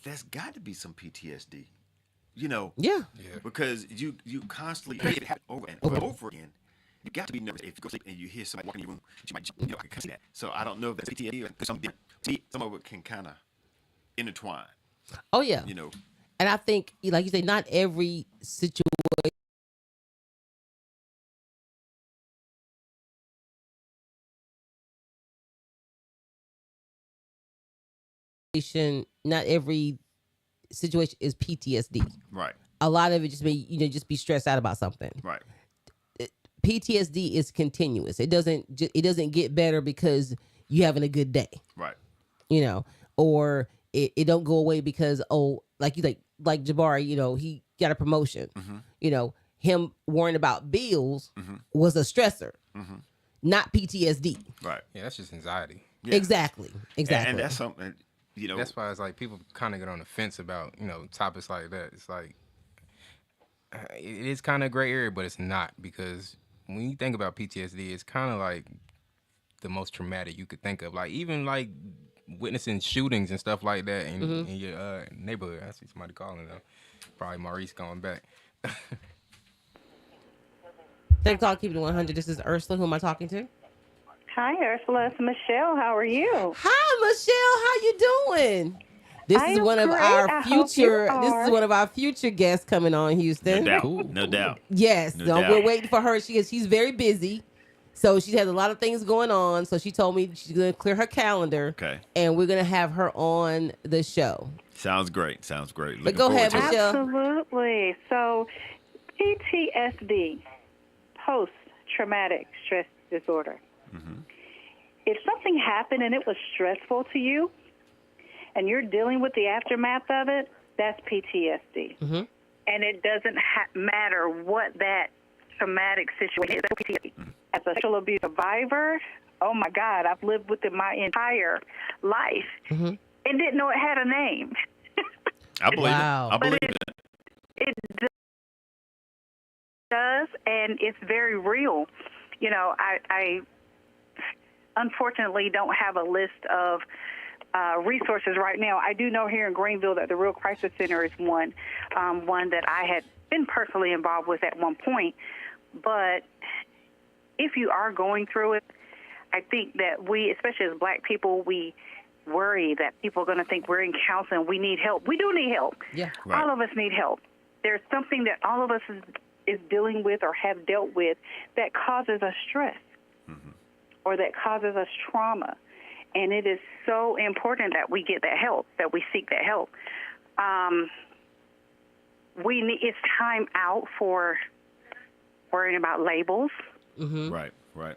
there's got to be some PTSD. You know, Yeah. because you constantly it happen over and over again. You got to be nervous if you go sleep and you hear somebody walking in your room. You might, you know, I can see that. So I don't know if that's PTSD or some of it can kind of intertwine. Oh yeah. You know, And I think, like you say, not every not every situation is PTSD. right, A lot of it just just be stressed out about something. right, PTSD is continuous. It doesn't get better because you having a good day, right, you know, or it don't go away because like Jabari, you know, he got a promotion. You know, him worrying about bills was a stressor, not PTSD. right. Yeah, that's just anxiety. Yeah. Exactly. And that's something, you know. That's why it's like people kind of get on the fence about, you know, topics like that. It's like, it is kind of a gray area, but it's not, because when you think about PTSD, it's kind of like the most traumatic you could think of. Like even like witnessing shootings and stuff like that in your neighborhood. I see somebody calling them. Probably Maurice going back. Thanks all. Keep it 100. This is Ursula. Who am I talking to? Hi, Ursula. It's Michelle. How are you? Hi, Michelle. How you doing? This I is am one of great. our I hope you future. This are. is one of our future guests coming on, Houston. No doubt. Cool. No doubt. Yes, No so doubt. we're waiting for her. She's very busy, so she has a lot of things going on. So she told me she's gonna clear her calendar. Okay. And we're gonna have her on the show. Sounds great. Sounds great. But Looking go forward ahead, to it. Michelle. Absolutely. So, PTSD, post-traumatic stress disorder. If something happened and it was stressful to you, and you're dealing with the aftermath of it, that's PTSD. And it doesn't matter what that traumatic situation is. That's PTSD. As a sexual abuse survivor, oh my God, I've lived with it my entire life and didn't know it had a name. I believe Wow. it. I believe it. It does, and it's very real. I unfortunately don't have a list of resources right now. I do know here in Greenville that the Real Crisis Center is one that I had been personally involved with at one point. But if you are going through it, I think that we, especially as Black people, we worry that people are going to think we're in counseling. We need help. We do need help. Yeah. Right. All of us need help. There's something that all of us is dealing with or have dealt with that causes us stress or that causes us trauma. And it is so important that we get that help, that we seek that help. It's time out for worrying about labels. Right.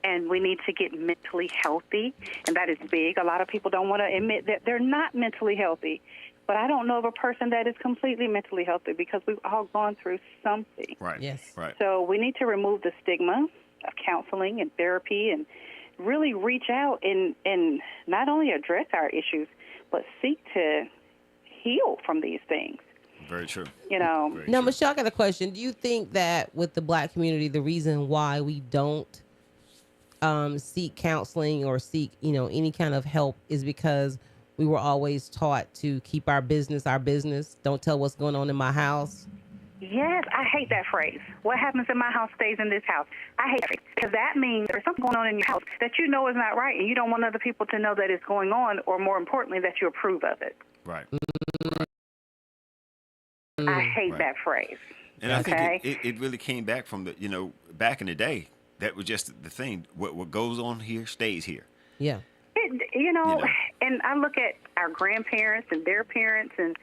And we need to get mentally healthy, and that is big. A lot of people don't want to admit that they're not mentally healthy. But I don't know of a person that is completely mentally healthy because we've all gone through something. Right. Yes. Right. So we need to remove the stigma of counseling and therapy and really reach out and not only address our issues, but seek to heal from these things. Very true. You know. Very Now, true. Michelle, I got a question. Do you think that with the Black community, the reason why we don't seek counseling or seek, any kind of help is because we were always taught to keep our business, don't tell what's going on in my house? Yes, I hate that phrase. What happens in my house stays in this house. I hate that because that means there's something going on in your house that you know is not right, and you don't want other people to know that it's going on, or more importantly, that you approve of it. Right. I hate Right. that phrase. And I Okay. think it really came back from the, back in the day, that was just the thing. What goes on here stays here. Yeah. And I look at our grandparents and their parents, and,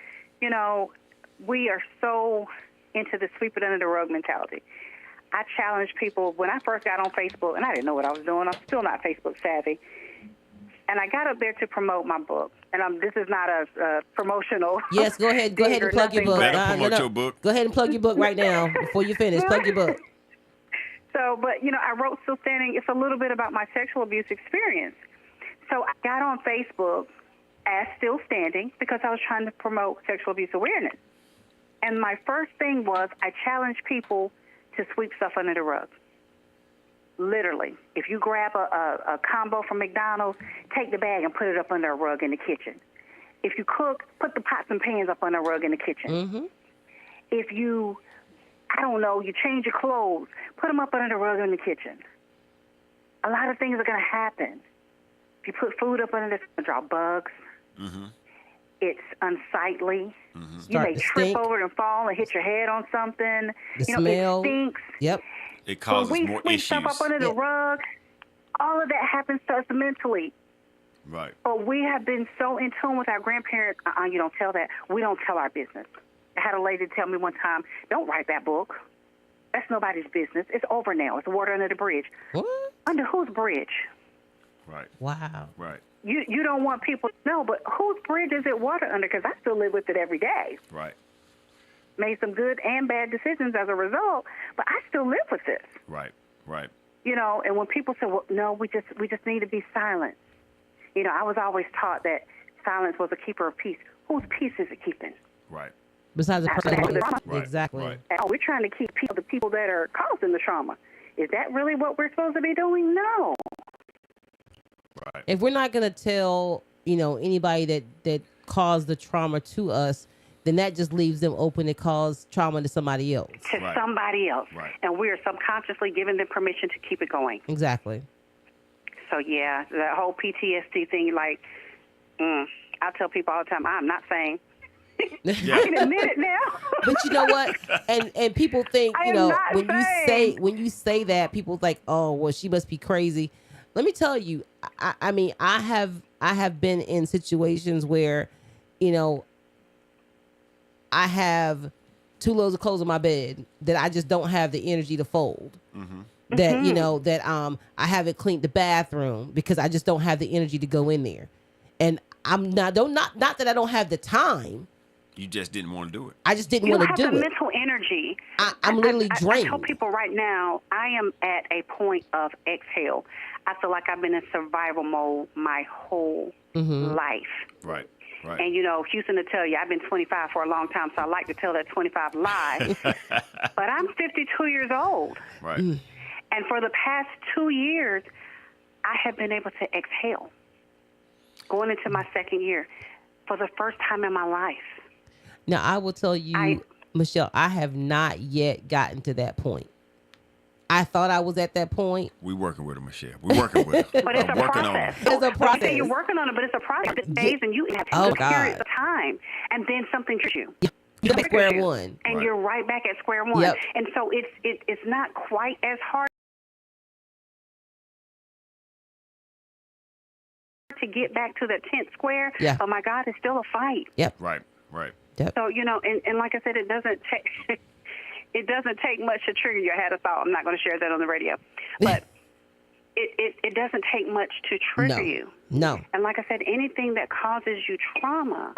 we are so into the sweep it under the rug mentality. I challenge people. When I first got on Facebook, and I didn't know what I was doing, I'm still not Facebook savvy, and I got up there to promote my book. And this is not a promotional. Yes, go ahead. Go ahead and plug your book. Better promote your book. Go ahead and plug your book right now before you finish. Plug your book. So, but, I wrote Still Standing. It's a little bit about my sexual abuse experience. So I got on Facebook as Still Standing because I was trying to promote sexual abuse awareness. And my first thing was I challenged people to sweep stuff under the rug. Literally. If you grab a combo from McDonald's, take the bag and put it up under a rug in the kitchen. If you cook, put the pots and pans up under a rug in the kitchen. If you, you change your clothes, put them up under the rug in the kitchen. A lot of things are going to happen. If you put food up under this, it's going to draw bugs. It's unsightly. You may trip over and fall and hit your head on something. The smell. It stinks. Yep. It causes when we more sweep issues. stuff up under the rug, all of that happens to us mentally. Right. But we have been so in tune with our grandparents. You don't tell that. We don't tell our business. I had a lady tell me one time, don't write that book. That's nobody's business. It's over now. It's water under the bridge. What? Under whose bridge? Right. Wow. Right. You don't want people to know, but whose bridge is it water under? Because I still live with it every day. Right. Made some good and bad decisions as a result, but I still live with this. Right. Right. And when people say, well, no, we just need to be silent. I was always taught that silence was a keeper of peace. Whose peace is it keeping? Right. Besides the person. Right. Exactly. Right. Oh, we're trying to keep the people that are causing the trauma. Is that really what we're supposed to be doing? No. Right. If we're not going to tell, anybody that caused the trauma to us, then that just leaves them open to cause trauma to somebody else. To Right. somebody else. Right. And we are subconsciously giving them permission to keep it going. Exactly. So, yeah, that whole PTSD thing, I tell people all the time, I'm not saying. I can admit it now. But you know what? And people think, I am not when you say that, people think, oh, well, she must be crazy. Let me tell you, I mean, I have been in situations where, I have 2 loads of clothes on my bed that I just don't have the energy to fold. That I haven't cleaned the bathroom because I just don't have the energy to go in there. And I'm not that I don't have the time. You just didn't want to do it. I just didn't You want to have do the it. mental energy. I'm literally drained. I tell people right now, I am at a point of exhale. I feel like I've been in survival mode my whole life. Right. Right. And, Houston will tell you, I've been 25 for a long time, so I like to tell that 25 lie. But I'm 52 years old. Right. And for the past 2 years, I have been able to exhale. Going into my second year for the first time in my life. Now, I will tell you, Michelle, I have not yet gotten to that point. I thought I was at that point. We working with her, Michelle. We working with her. But it's a working on process. her. It's a process. Okay, you're working on it, but it's a process. It's days, and you have Oh, periods God. of time, and then something triggers you. You're at square one. And Right. you're right back at square one. Yep. And so it's not quite as hard to get back to the 10th square. Yeah. Oh, my God, it's still a fight. Yep. Right. So, and like I said, it doesn't take it doesn't take much to trigger you. I had a thought. I'm not going to share that on the radio. But it doesn't take much to trigger you. No. And like I said, anything that causes you trauma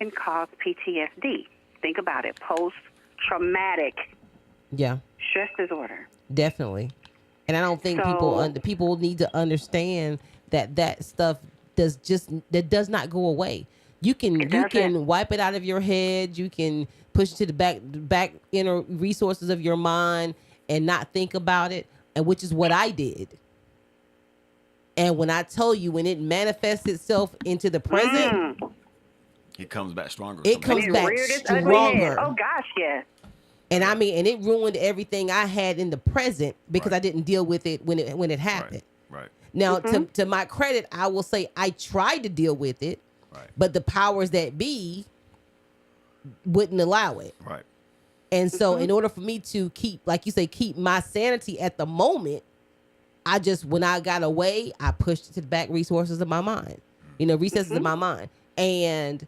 can cause PTSD. Think about it. Post-traumatic Yeah. stress disorder. Definitely. And I don't think So- people need to understand that stuff does not go away. You can doesn't. wipe it out of your head. You can push it to the back inner resources of your mind and not think about it, and which is what I did. And when I tell you, when it manifests itself into the present, It comes back stronger. It comes It back reared its ugly head. stronger. Oh, gosh, yes. and I mean, and it ruined everything I had in the present because Right. I didn't deal with it when it happened. Right. Now, to my credit, I will say I tried to deal with it, Right. but the powers that be wouldn't allow it. Right. And so in order for me to keep, like you say, keep my sanity at the moment, when I got away, I pushed it to the back resources of my mind, recesses of my mind. And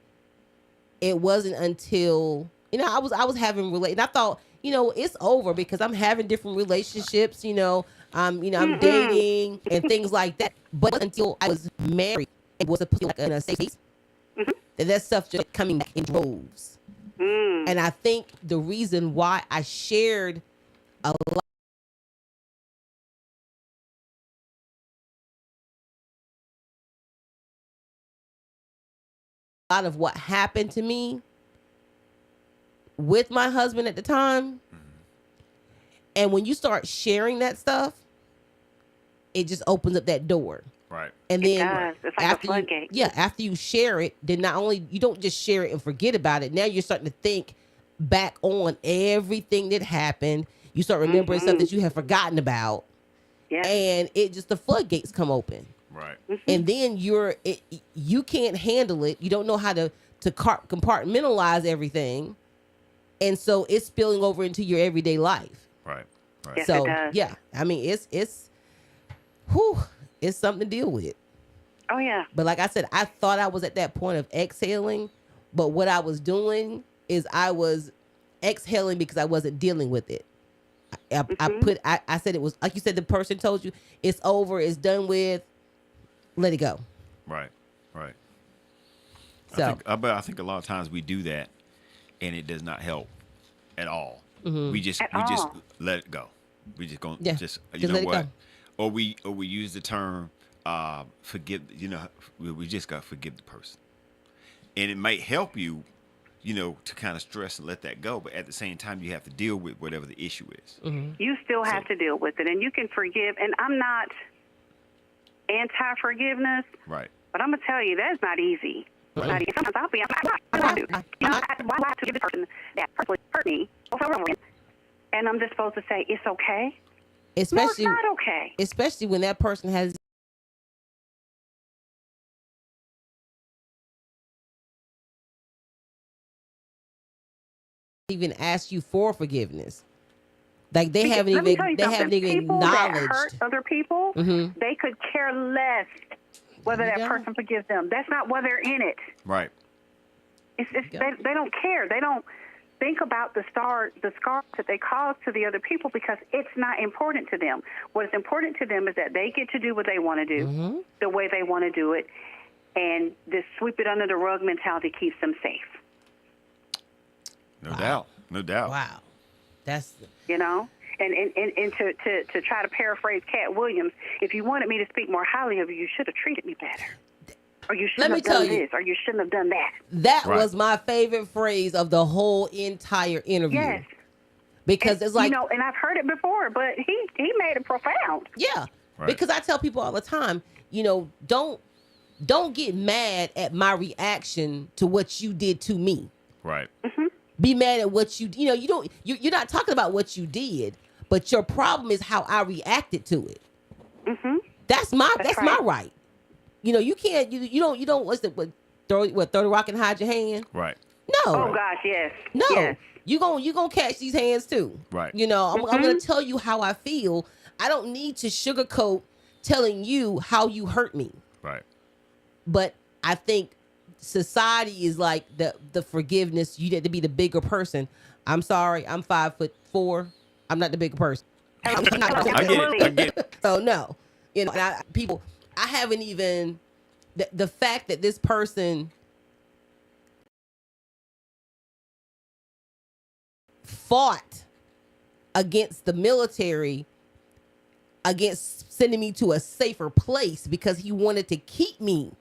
it wasn't until, I was having and I thought, it's over because I'm having different relationships, I'm dating and things like that. But until I was married and was like in a safe space, that stuff just coming back in droves. And I think the reason why I shared a lot of what happened to me with my husband at the time, and when you start sharing that stuff, it just opens up that door. Right. And It then does. It's like a floodgate. after you share it, then not only you don't just share it and forget about it. Now you're starting to think back on everything that happened. You start remembering stuff that you have forgotten about, Yes. and the floodgates come open. Right. And then you can't handle it. You don't know how to compartmentalize everything, and so it's spilling over into your everyday life. Right. Right. Yes, So it does. yeah, I mean it's something to deal with. Oh, yeah. But like I said, I thought I was at that point of exhaling, but what I was doing is I was exhaling because I wasn't dealing with it. I said it was, like you said, the person told you it's over, it's done with, let it go. Right. Right. So But I think a lot of times we do that, and it does not help at all. We just let it go. We just going just let know it what, go. or we use the term forgive. We just got to forgive the person, and it might help you, to kind of stress and let that go. But at the same time, you have to deal with whatever the issue is. You still have to deal with it, and you can forgive. And I'm not anti-forgiveness, Right. but I'm going to tell you, that's not easy. Not easy. Sometimes I'll be, why to give this person that personally hurt me over and over again. And I'm just supposed to say, it's okay? especially No, it's not okay. especially when that person has even asked you for forgiveness. Like they haven't Let me even tell you they something. haven't even People that hurt acknowledged. other people, they could care less whether There you that go. person forgives them. That's not why they're in it. Right. They don't care. They don't think about the scars that they cause to the other people because it's not important to them. What is important to them is that they get to do what they want to do, the way they want to do it, and this sweep it under the rug mentality keeps them safe. No doubt. No doubt. Wow, that's You know? And to try to paraphrase Cat Williams, if you wanted me to speak more highly of you, you should have treated me better. Or you shouldn't me have done tell you. this, or you shouldn't have done that. that Right. was my favorite phrase of the whole entire interview. Yes. Because it's like, and I've heard it before, but he made it profound. yeah. Right. Because I tell people all the time, don't get mad at my reaction to what you did to me. Right. Be mad at what you're not talking about what you did, but your problem is how I reacted to it. That's my right. You can't you don't throw the rock and hide your hand. Right. No. Oh gosh, yes. No. Yes. You gonna catch these hands too. Right. I'm gonna tell you how I feel. I don't need to sugarcoat telling you how you hurt me. Right. But I think society is like the forgiveness. You get to be the bigger person. I'm sorry. I'm 5'4". I'm not the bigger person. I get it. So no, and I haven't even the fact that this person fought against the military, against sending me to a safer place because he wanted to keep me.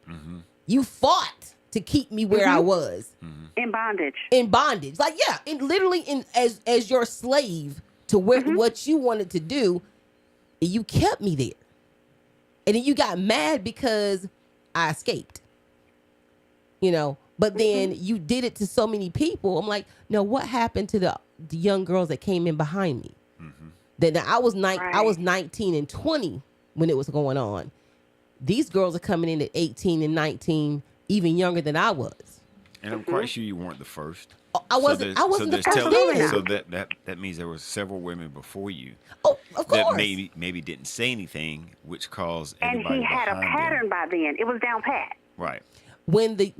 You fought to keep me where I was In bondage. Like, yeah, literally as your slave to what you wanted to do. You kept me there, and then you got mad because I escaped. But then you did it to so many people. I'm like, no, what happened to the young girls that came in behind me? Then I was 19 and 20 when it was going on. These girls are coming in at 18 and 19, even younger than I was. And I'm quite sure you weren't the first. I wasn't the first either. So that means there were several women before you. Oh, of course. That maybe didn't say anything, which caused And everybody he had a behind pattern them. by then. It was down pat. Right. When the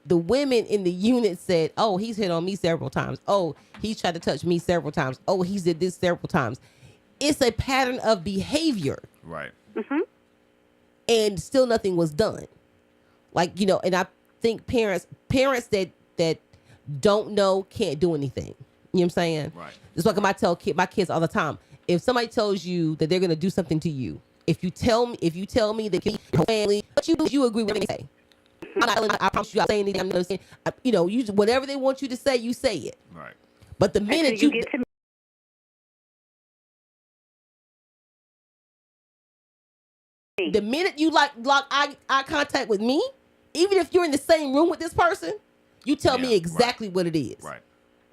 women in the unit said, "Oh, he's hit on me several times. Oh, he's tried to touch me several times. Oh, he's did this several times." It's a pattern of behavior. Right. And still nothing was done. Like, and I think parents that don't know can't do anything. You know what I'm saying? Right. It's like I tell my kids all the time. If somebody tells you that they're going to do something to you, if you tell me that your family, but you agree with what they say. I promise you, I'm saying anything. I'm not saying, you whatever they want you to say, you say it. Right. But the minute you get to the minute you lock eye contact with me, even if you're in the same room with this person, you tell me exactly what it is. Right.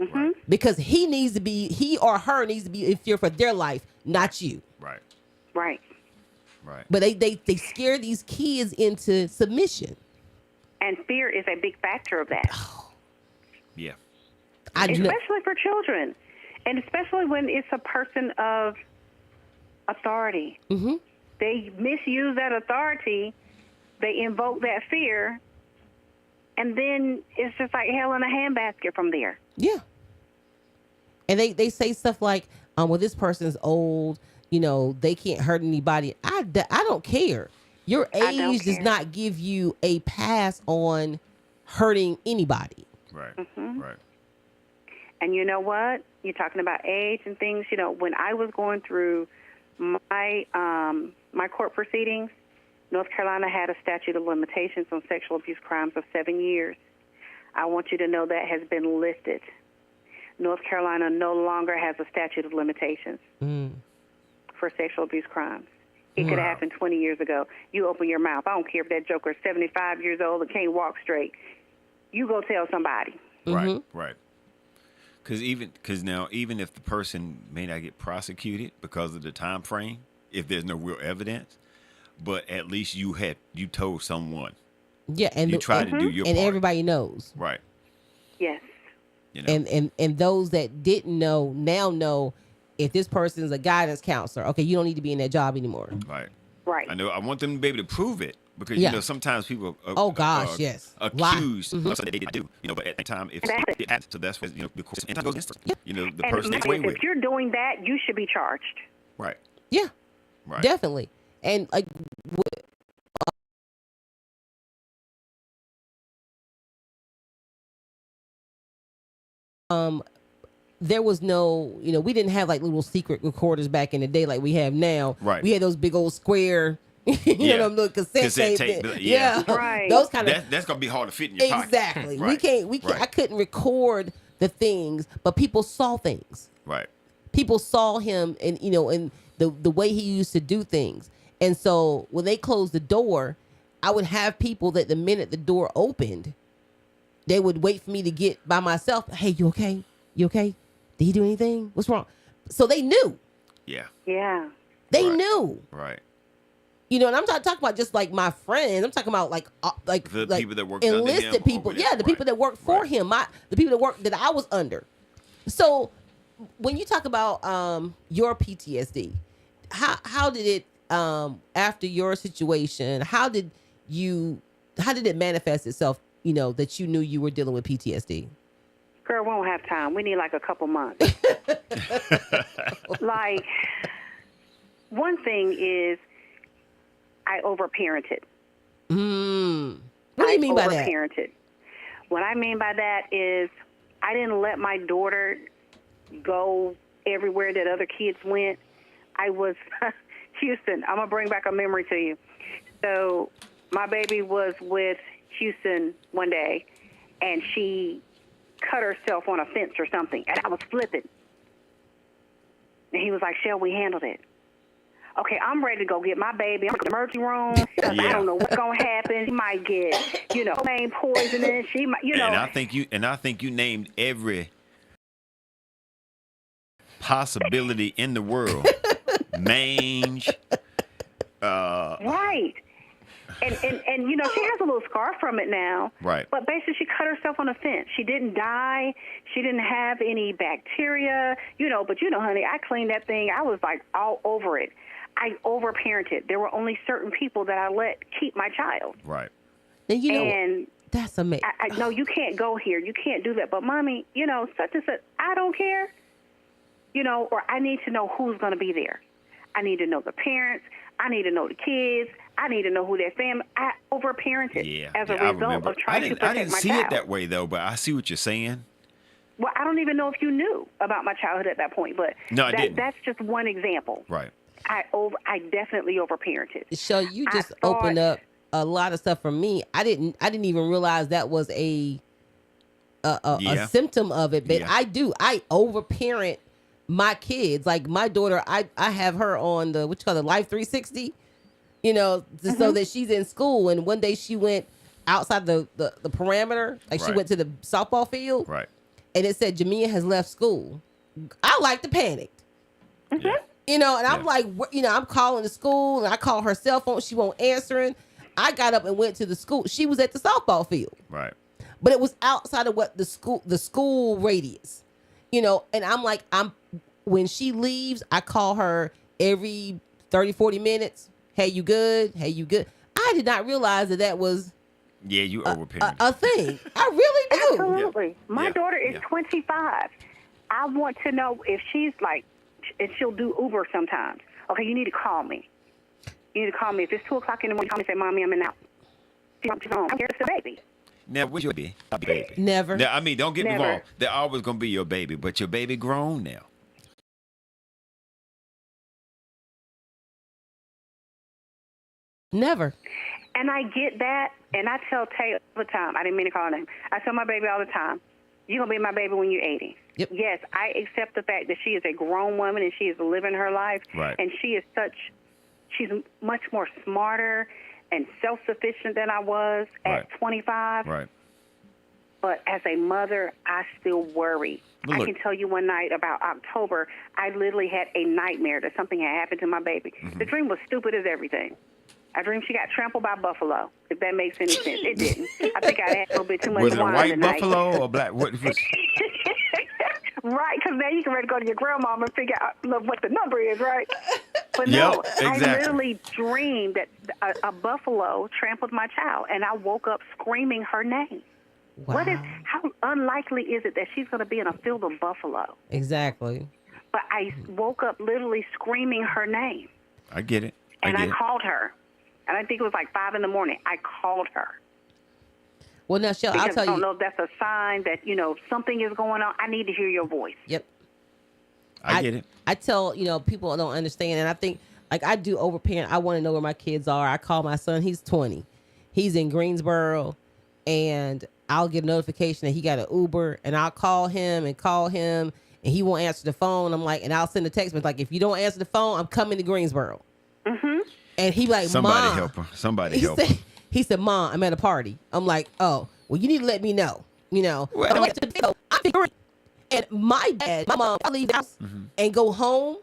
Mm-hmm. Because he or her needs to be in fear for their life, not you. Right. Right. Right. But they scare these kids into submission. And fear is a big factor of that. Yeah. Especially for children. And especially when it's a person of authority. Mm-hmm. They misuse that authority. They invoke that fear. And then it's just like hell in a handbasket from there. Yeah. And they say stuff like, well, this person's old, they can't hurt anybody. I don't care. Your age does not give you a pass on hurting anybody. Right. Mm-hmm. Right. And you know what? You're talking about age and things. When I was going through my court proceedings, North Carolina had a statute of limitations on sexual abuse crimes of 7 years. I want you to know that has been lifted. North Carolina no longer has a statute of limitations for sexual abuse crimes. It could have happened 20 years ago. You open your mouth. I don't care if that joker is 75 years old and can't walk straight. You go tell somebody. Right. Right. Because now, even if the person may not get prosecuted because of the time frame, if there's no real evidence, but at least you told someone. Yeah, and you tried to do your and part. everybody knows. Right. Yes. And those that didn't know now know. If this person is a guidance counselor, okay, you don't need to be in that job anymore. Right. Right. I know. I want them to be able to prove it because sometimes people yes, accused of something they didn't do. But at the time, if it happens, so that's what the course and time goes against them. The person gets away with if you're doing that, you should be charged. Right. Yeah. Right. Definitely. And like. There was no, we didn't have like little secret recorders back in the day like we have now. Right. We had those big old square, them little cassette tape. Yeah. Right. Those kind of. That's gonna be hard to fit in your pocket. Exactly. Right. We can't. I couldn't record the things, but people saw things. Right. People saw him, and and the way he used to do things. And so when they closed the door, I would have people that the minute the door opened, they would wait for me to get by myself. Hey, you okay? You okay? Did he do anything? What's wrong? So they knew. Yeah. Yeah. They Right. knew. Right. And I'm not talking about just like my friends. I'm talking about like The people that worked under him enlisted people. over there. Yeah, the people Right. that worked for Right. him. The people that worked that I was under. So when you talk about your PTSD, how did it after your situation? How did it manifest itself? That you knew you were dealing with PTSD. Girl, we don't have time. We need like a couple months. Like, one thing is I overparented. What do you mean by that? I overparented. What I mean by that is I didn't let my daughter go everywhere that other kids went. I was, Houston, I'm going to bring back a memory to you. So my baby was with Houston one day, and she cut herself on a fence or something, and I was flipping. And he was like, Shell, we handled it. Okay, I'm ready to go get my baby. I'm in the emergency room. I don't know what's going to happen. She might get, plain poisoning. She might, And I think you named every possibility in the world. Mange. Right. And she has a little scar from it now. Right. But basically, she cut herself on a fence. She didn't die. She didn't have any bacteria, But, honey, I cleaned that thing. I was, like, all over it. I overparented. There were only certain people that I let keep my child. Right. And that's amazing. I no, you can't go here. You can't do that. But, Mommy, such and such, I don't care. Or I need to know who's going to be there. I need to know the parents. I need to know the kids. I need to know who their family. I overparented as a result of trying to protect my child. I didn't see it that way, though, but I see what you're saying. Well, I don't even know if you knew about my childhood at that point, but no, I didn't. That's just one example. Right. I definitely overparented. So you just opened up a lot of stuff for me. I didn't even realize that was a symptom of it, but I overparent my kids. Like my daughter, I have her on the the Life 360, so that she's in school. And one day she went outside the parameter, like she went to the softball field, right? And it said Jamia has left school. I like to panic, and I'm like, I'm calling the school, and I call her cell phone, she won't answering. I got up and went to the school. She was at the softball field, right? But it was outside of what the school radius, and I'm like, when she leaves, I call her every 30, 40 minutes. Hey, you good? Hey, you good? I did not realize that was you overparented. a thing. I really do. Absolutely. My daughter is 25. I want to know if she's like, and she'll do Uber sometimes. Okay, you need to call me. You need to call me. If it's 2 o'clock in the morning, call me and say, Mommy, I'm in out. She's home. I'm here to the baby. Now, what's your baby? Never. Now, I mean, don't get me Never. wrong. They're always going to be your baby, but your baby grown now. Never. And I get that, and I tell Tay all the time. I didn't mean to call her name. I tell my baby all the time, you're going to be my baby when you're 80. Yep. Yes, I accept the fact that she is a grown woman and she is living her life. Right. And she's much more smarter and self-sufficient than I was at 25. Right. But as a mother, I still worry. Well, I look. can tell you one night about October, I literally had a nightmare that something had happened to my baby. Mm-hmm. The dream was stupid as everything. I dreamed she got trampled by buffalo, if that makes any sense. It didn't. I think I had a little bit too much Was it a wine white tonight. buffalo or black? What? Right, because now you can ready to go to your grandmama and figure out what the number is, right? But no, exactly. I literally dreamed that a buffalo trampled my child, and I woke up screaming her name. Wow. How unlikely is it that she's going to be in a field of buffalo? Exactly. But I woke up literally screaming her name. I get it. And I called her. And I think it was like 5 in the morning. I called her. Well, now, Shell, I'll Because tell I don't you. know if that's a sign that, something is going on. I need to hear your voice. Yep. I get it. I tell, people don't understand. And I think, like, I do overparent. I want to know where my kids are. I call my son. He's 20. He's in Greensboro. and I'll get a notification that he got an Uber, and I'll call him, and he won't answer the phone. I'm like, and I'll send a text message like, if you don't answer the phone, I'm coming to Greensboro. And he like, Somebody Mom, help her. Somebody help her. he said, Mom, I'm at a party. I'm like, oh, well, you need to let me know. You know, I'm like, I'm figuring. And my dad, my mom, I leave the house and go home.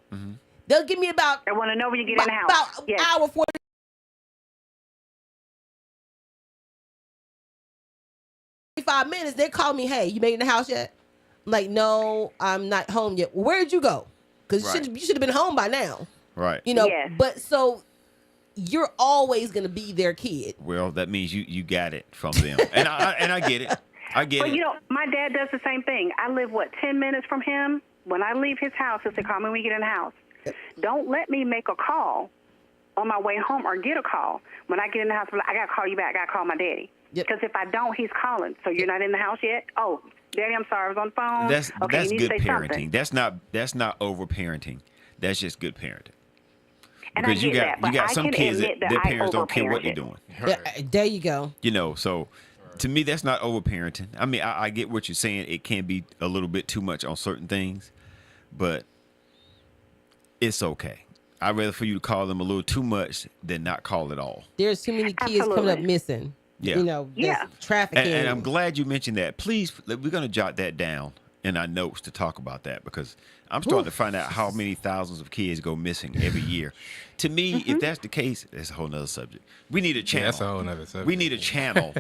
They'll give me about. I want to know when you get in the house. About an hour 45 minutes. They call me, hey, you made it in the house yet? I'm like, no, I'm not home yet. Well, where'd you go? Because you should have been home by now. Right. You know, Yes. but so you're always going to be their kid. Well, that means you got it from them. And I get it. I get But it. you know, my dad does the same thing. I live 10 minutes from him. When I leave his house, he'll say, "Call me when you get in the house." Don't let me make a call on my way home or get a call when I get in the house. I gotta call you back. I gotta call my daddy. Because if I don't, he's calling. So you're not in the house yet? Oh, Daddy, I'm sorry, I was on the phone. That's you need good to say parenting. something. That's not over parenting. That's just good parenting. And Because I get that, you but got I some can kids admit that that their I parents don't care what they're overparented. doing. There you go. You know, so to me, that's not over parenting. I mean, I get what you're saying. It can be a little bit too much on certain things, but it's okay. I'd rather for you to call them a little too much than not call at all. There's too many kids coming up Absolutely. missing. Yeah. You know, Yeah. trafficking. And I'm glad you mentioned that. Please, we're going to jot that down in our notes to talk about that because I'm starting to find out how many thousands of kids go missing every year. To me, if that's the case, that's a whole nother subject. We need a channel. that's a whole nother subject. We need a channel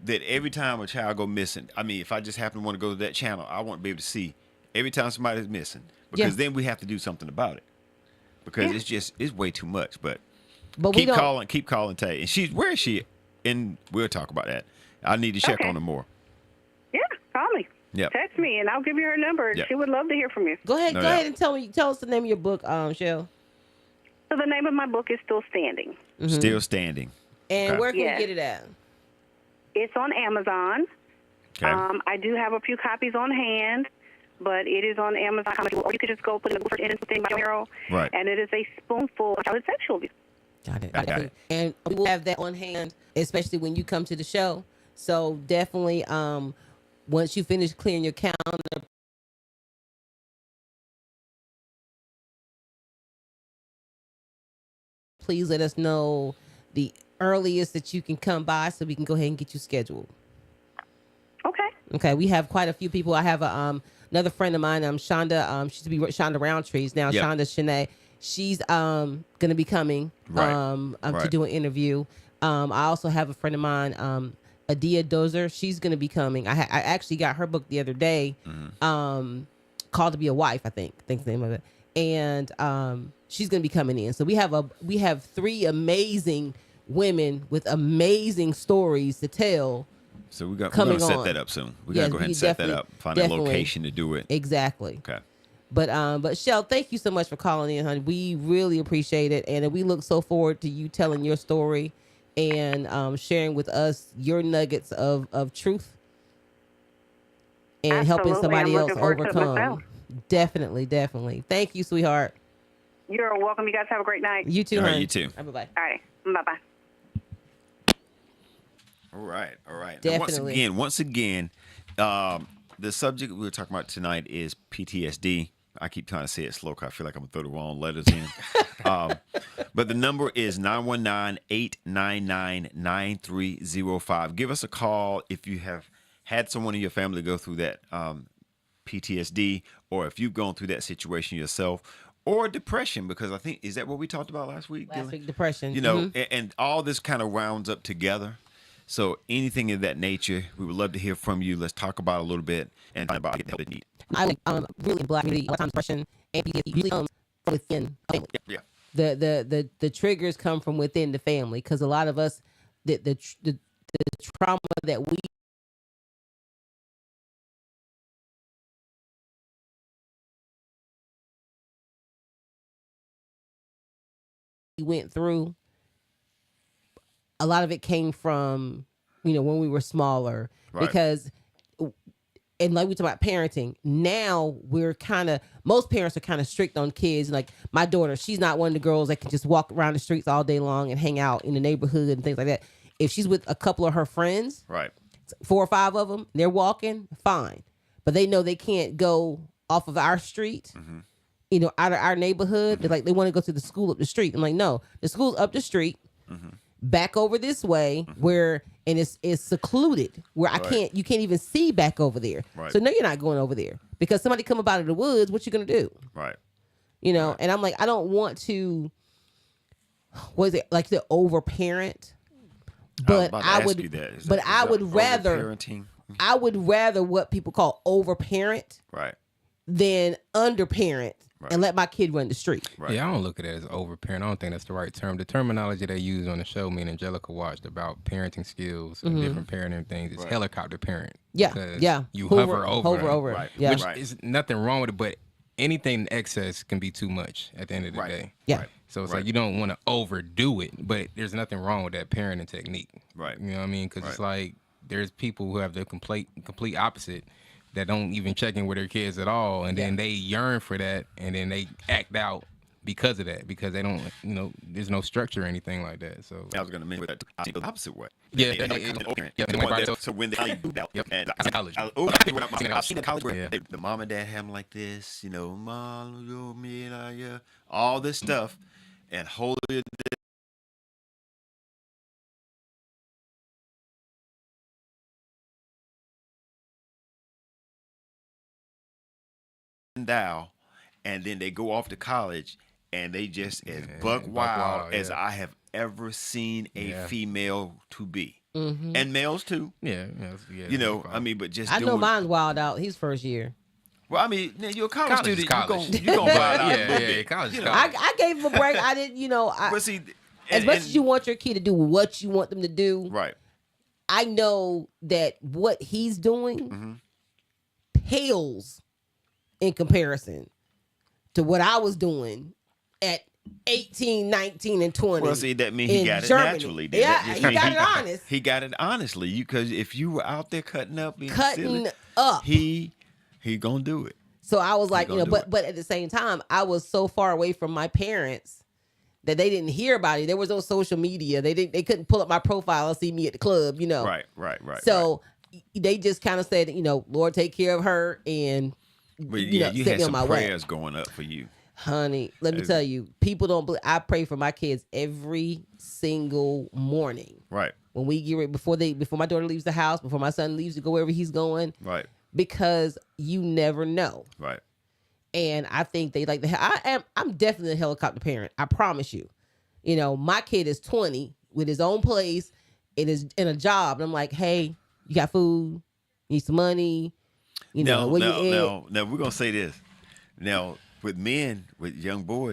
that every time a child go missing, I mean, if I just happen to want to go to that channel, I want to be able to see every time somebody's missing because then we have to do something about it because it's way too much. But we keep don't. calling Tay. And where is she? And we'll talk about that. I need to check Okay. on her more. Yeah, call me. Yep. Text me, and I'll give you her number. Yep. She would love to hear from you. Go ahead. No Go doubt. ahead and tell us the name of your book, Shell. So the name of my book is Still Standing. Still standing. And Okay. where can Yes. we get it at? It's on Amazon. Okay. I do have a few copies on hand, but it is on Amazon. Or you could just go put it in the search engine thing by Hero. Right. And it is a spoonful of childhood sexual abuse. Got it. I got it. And we will have that on hand, especially when you come to the show. So definitely, once you finish clearing your counter, please let us know the earliest that you can come by so we can go ahead and get you scheduled. Okay. Okay, we have quite a few people. I have another friend of mine, Shonda. She used to be Shonda Roundtree's now. Yep. Shonda Shanae. She's gonna be coming to Right. do an interview. I also have a friend of mine, Adia Dozer. She's gonna be coming. I actually got her book the other day, called To Be a Wife. I think the name of it, and she's gonna be coming in. So we have three amazing women with amazing stories to tell. So we're going coming to set on. that up soon. We're Yes, going to go ahead we and set that definitely- up. Find a definitely. location to do it. Exactly. Okay. But Shell, thank you so much for calling in, honey. We really appreciate it, and we look so forward to you telling your story and sharing with us your nuggets of truth and helping Absolutely. somebody I'm else looking forward to it overcome. myself. Definitely. Thank you, sweetheart. You're welcome. You guys have a great night. You too, All right, honey. you too. Bye bye. All right. Bye-bye. All right. And Definitely. once again, the subject we're talking about tonight is PTSD. I keep trying to say it slow because I feel like I'm going to throw the wrong letters in. But the number is 919-899-9305. Give us a call if you have had someone in your family go through that PTSD, or if you've gone through that situation yourself, or depression, because I think, is that what we talked about last week? Last Dylan? week, depression. You know, Mhm. and all this kind of rounds up together. So anything of that nature, we would love to hear from you. Let's talk about it a little bit and find out the help they need. I like really black community. A lot of times, depression and PTSD usually comes from within a family. Yeah. The triggers come from within the family because a lot of us the trauma that we went through, a lot of it came from when we were smaller. Right. Because and like we talk about parenting, now most parents are kind of strict on kids. Like my daughter, she's not one of the girls that can just walk around the streets all day long and hang out in the neighborhood and things like that. If she's with a couple of her friends, Right. 4 or 5 of them, they're walking, fine. But they know they can't go off of our street, out of our neighborhood. They're like, they want to go to the school up the street. I'm like, no, the school's up the street, back over this way and it's secluded where you can't even see back over there. Right. So no, you're not going over there because somebody come up out of the woods. What you gonna do? Right. And I'm like, I don't want to, was it like to overparent? But I would rather, I would rather what people call overparent, right, than underparent and let my kid run the street. Right. Yeah, I don't look at it as overparent. I don't think that's the right term. The terminology they use on the show, me and Angelica watched about parenting skills and different parenting things, is helicopter parent. Yeah, yeah. You hover over. Right. Yeah. Which is nothing wrong with it, but anything in excess can be too much at the end of the day. Yeah. Right. So it's like you don't want to overdo it, but there's nothing wrong with that parenting technique. Right. You know what I mean? Because it's like there's people who have the complete opposite that don't even check in with their kids at all, and then they yearn for that, and then they act out because of that, because they don't, there's no structure or anything like that. So I was going to mention that the opposite way. Yeah. So when they do that, and college. I've seen college where the mom and dad have them like this, mom, me, all this stuff, and hold it. Thou, and then they go off to college, and they just as buck wild as I have ever seen a female to be, and males too. Yeah. I mean, but just I know mine's wild out. He's first year. Well, I mean, you're a college student. College. You're gonna wild out a little bit. College. I gave him a break. I didn't, But see, as much as you want your kid to do what you want them to do, right? I know that what he's doing pales in comparison to what I was doing at 18, 19, and 20. Well, see, that means he got Germany. it naturally. Yeah, he got it honest. He got it honestly. Because if you were out there cutting up, being silly, up, he gonna do it. So I was like, but at the same time, I was so far away from my parents that they didn't hear about it. There was no social media. They couldn't pull up my profile and see me at the club. Right. So they just kind of said, Lord, take care of her and. But you had some prayers going up for you. Honey, let me tell you, people don't believe. I pray for my kids every single morning. Right. When we get ready, before my daughter leaves the house, before my son leaves to go wherever he's going. Right. Because you never know. Right. And I think they like I'm definitely a helicopter parent. I promise you. My kid is 20 with his own place. It is in a job. And I'm like, hey, you got food? You need some money? Now we're gonna say this. Now with men, with young boys,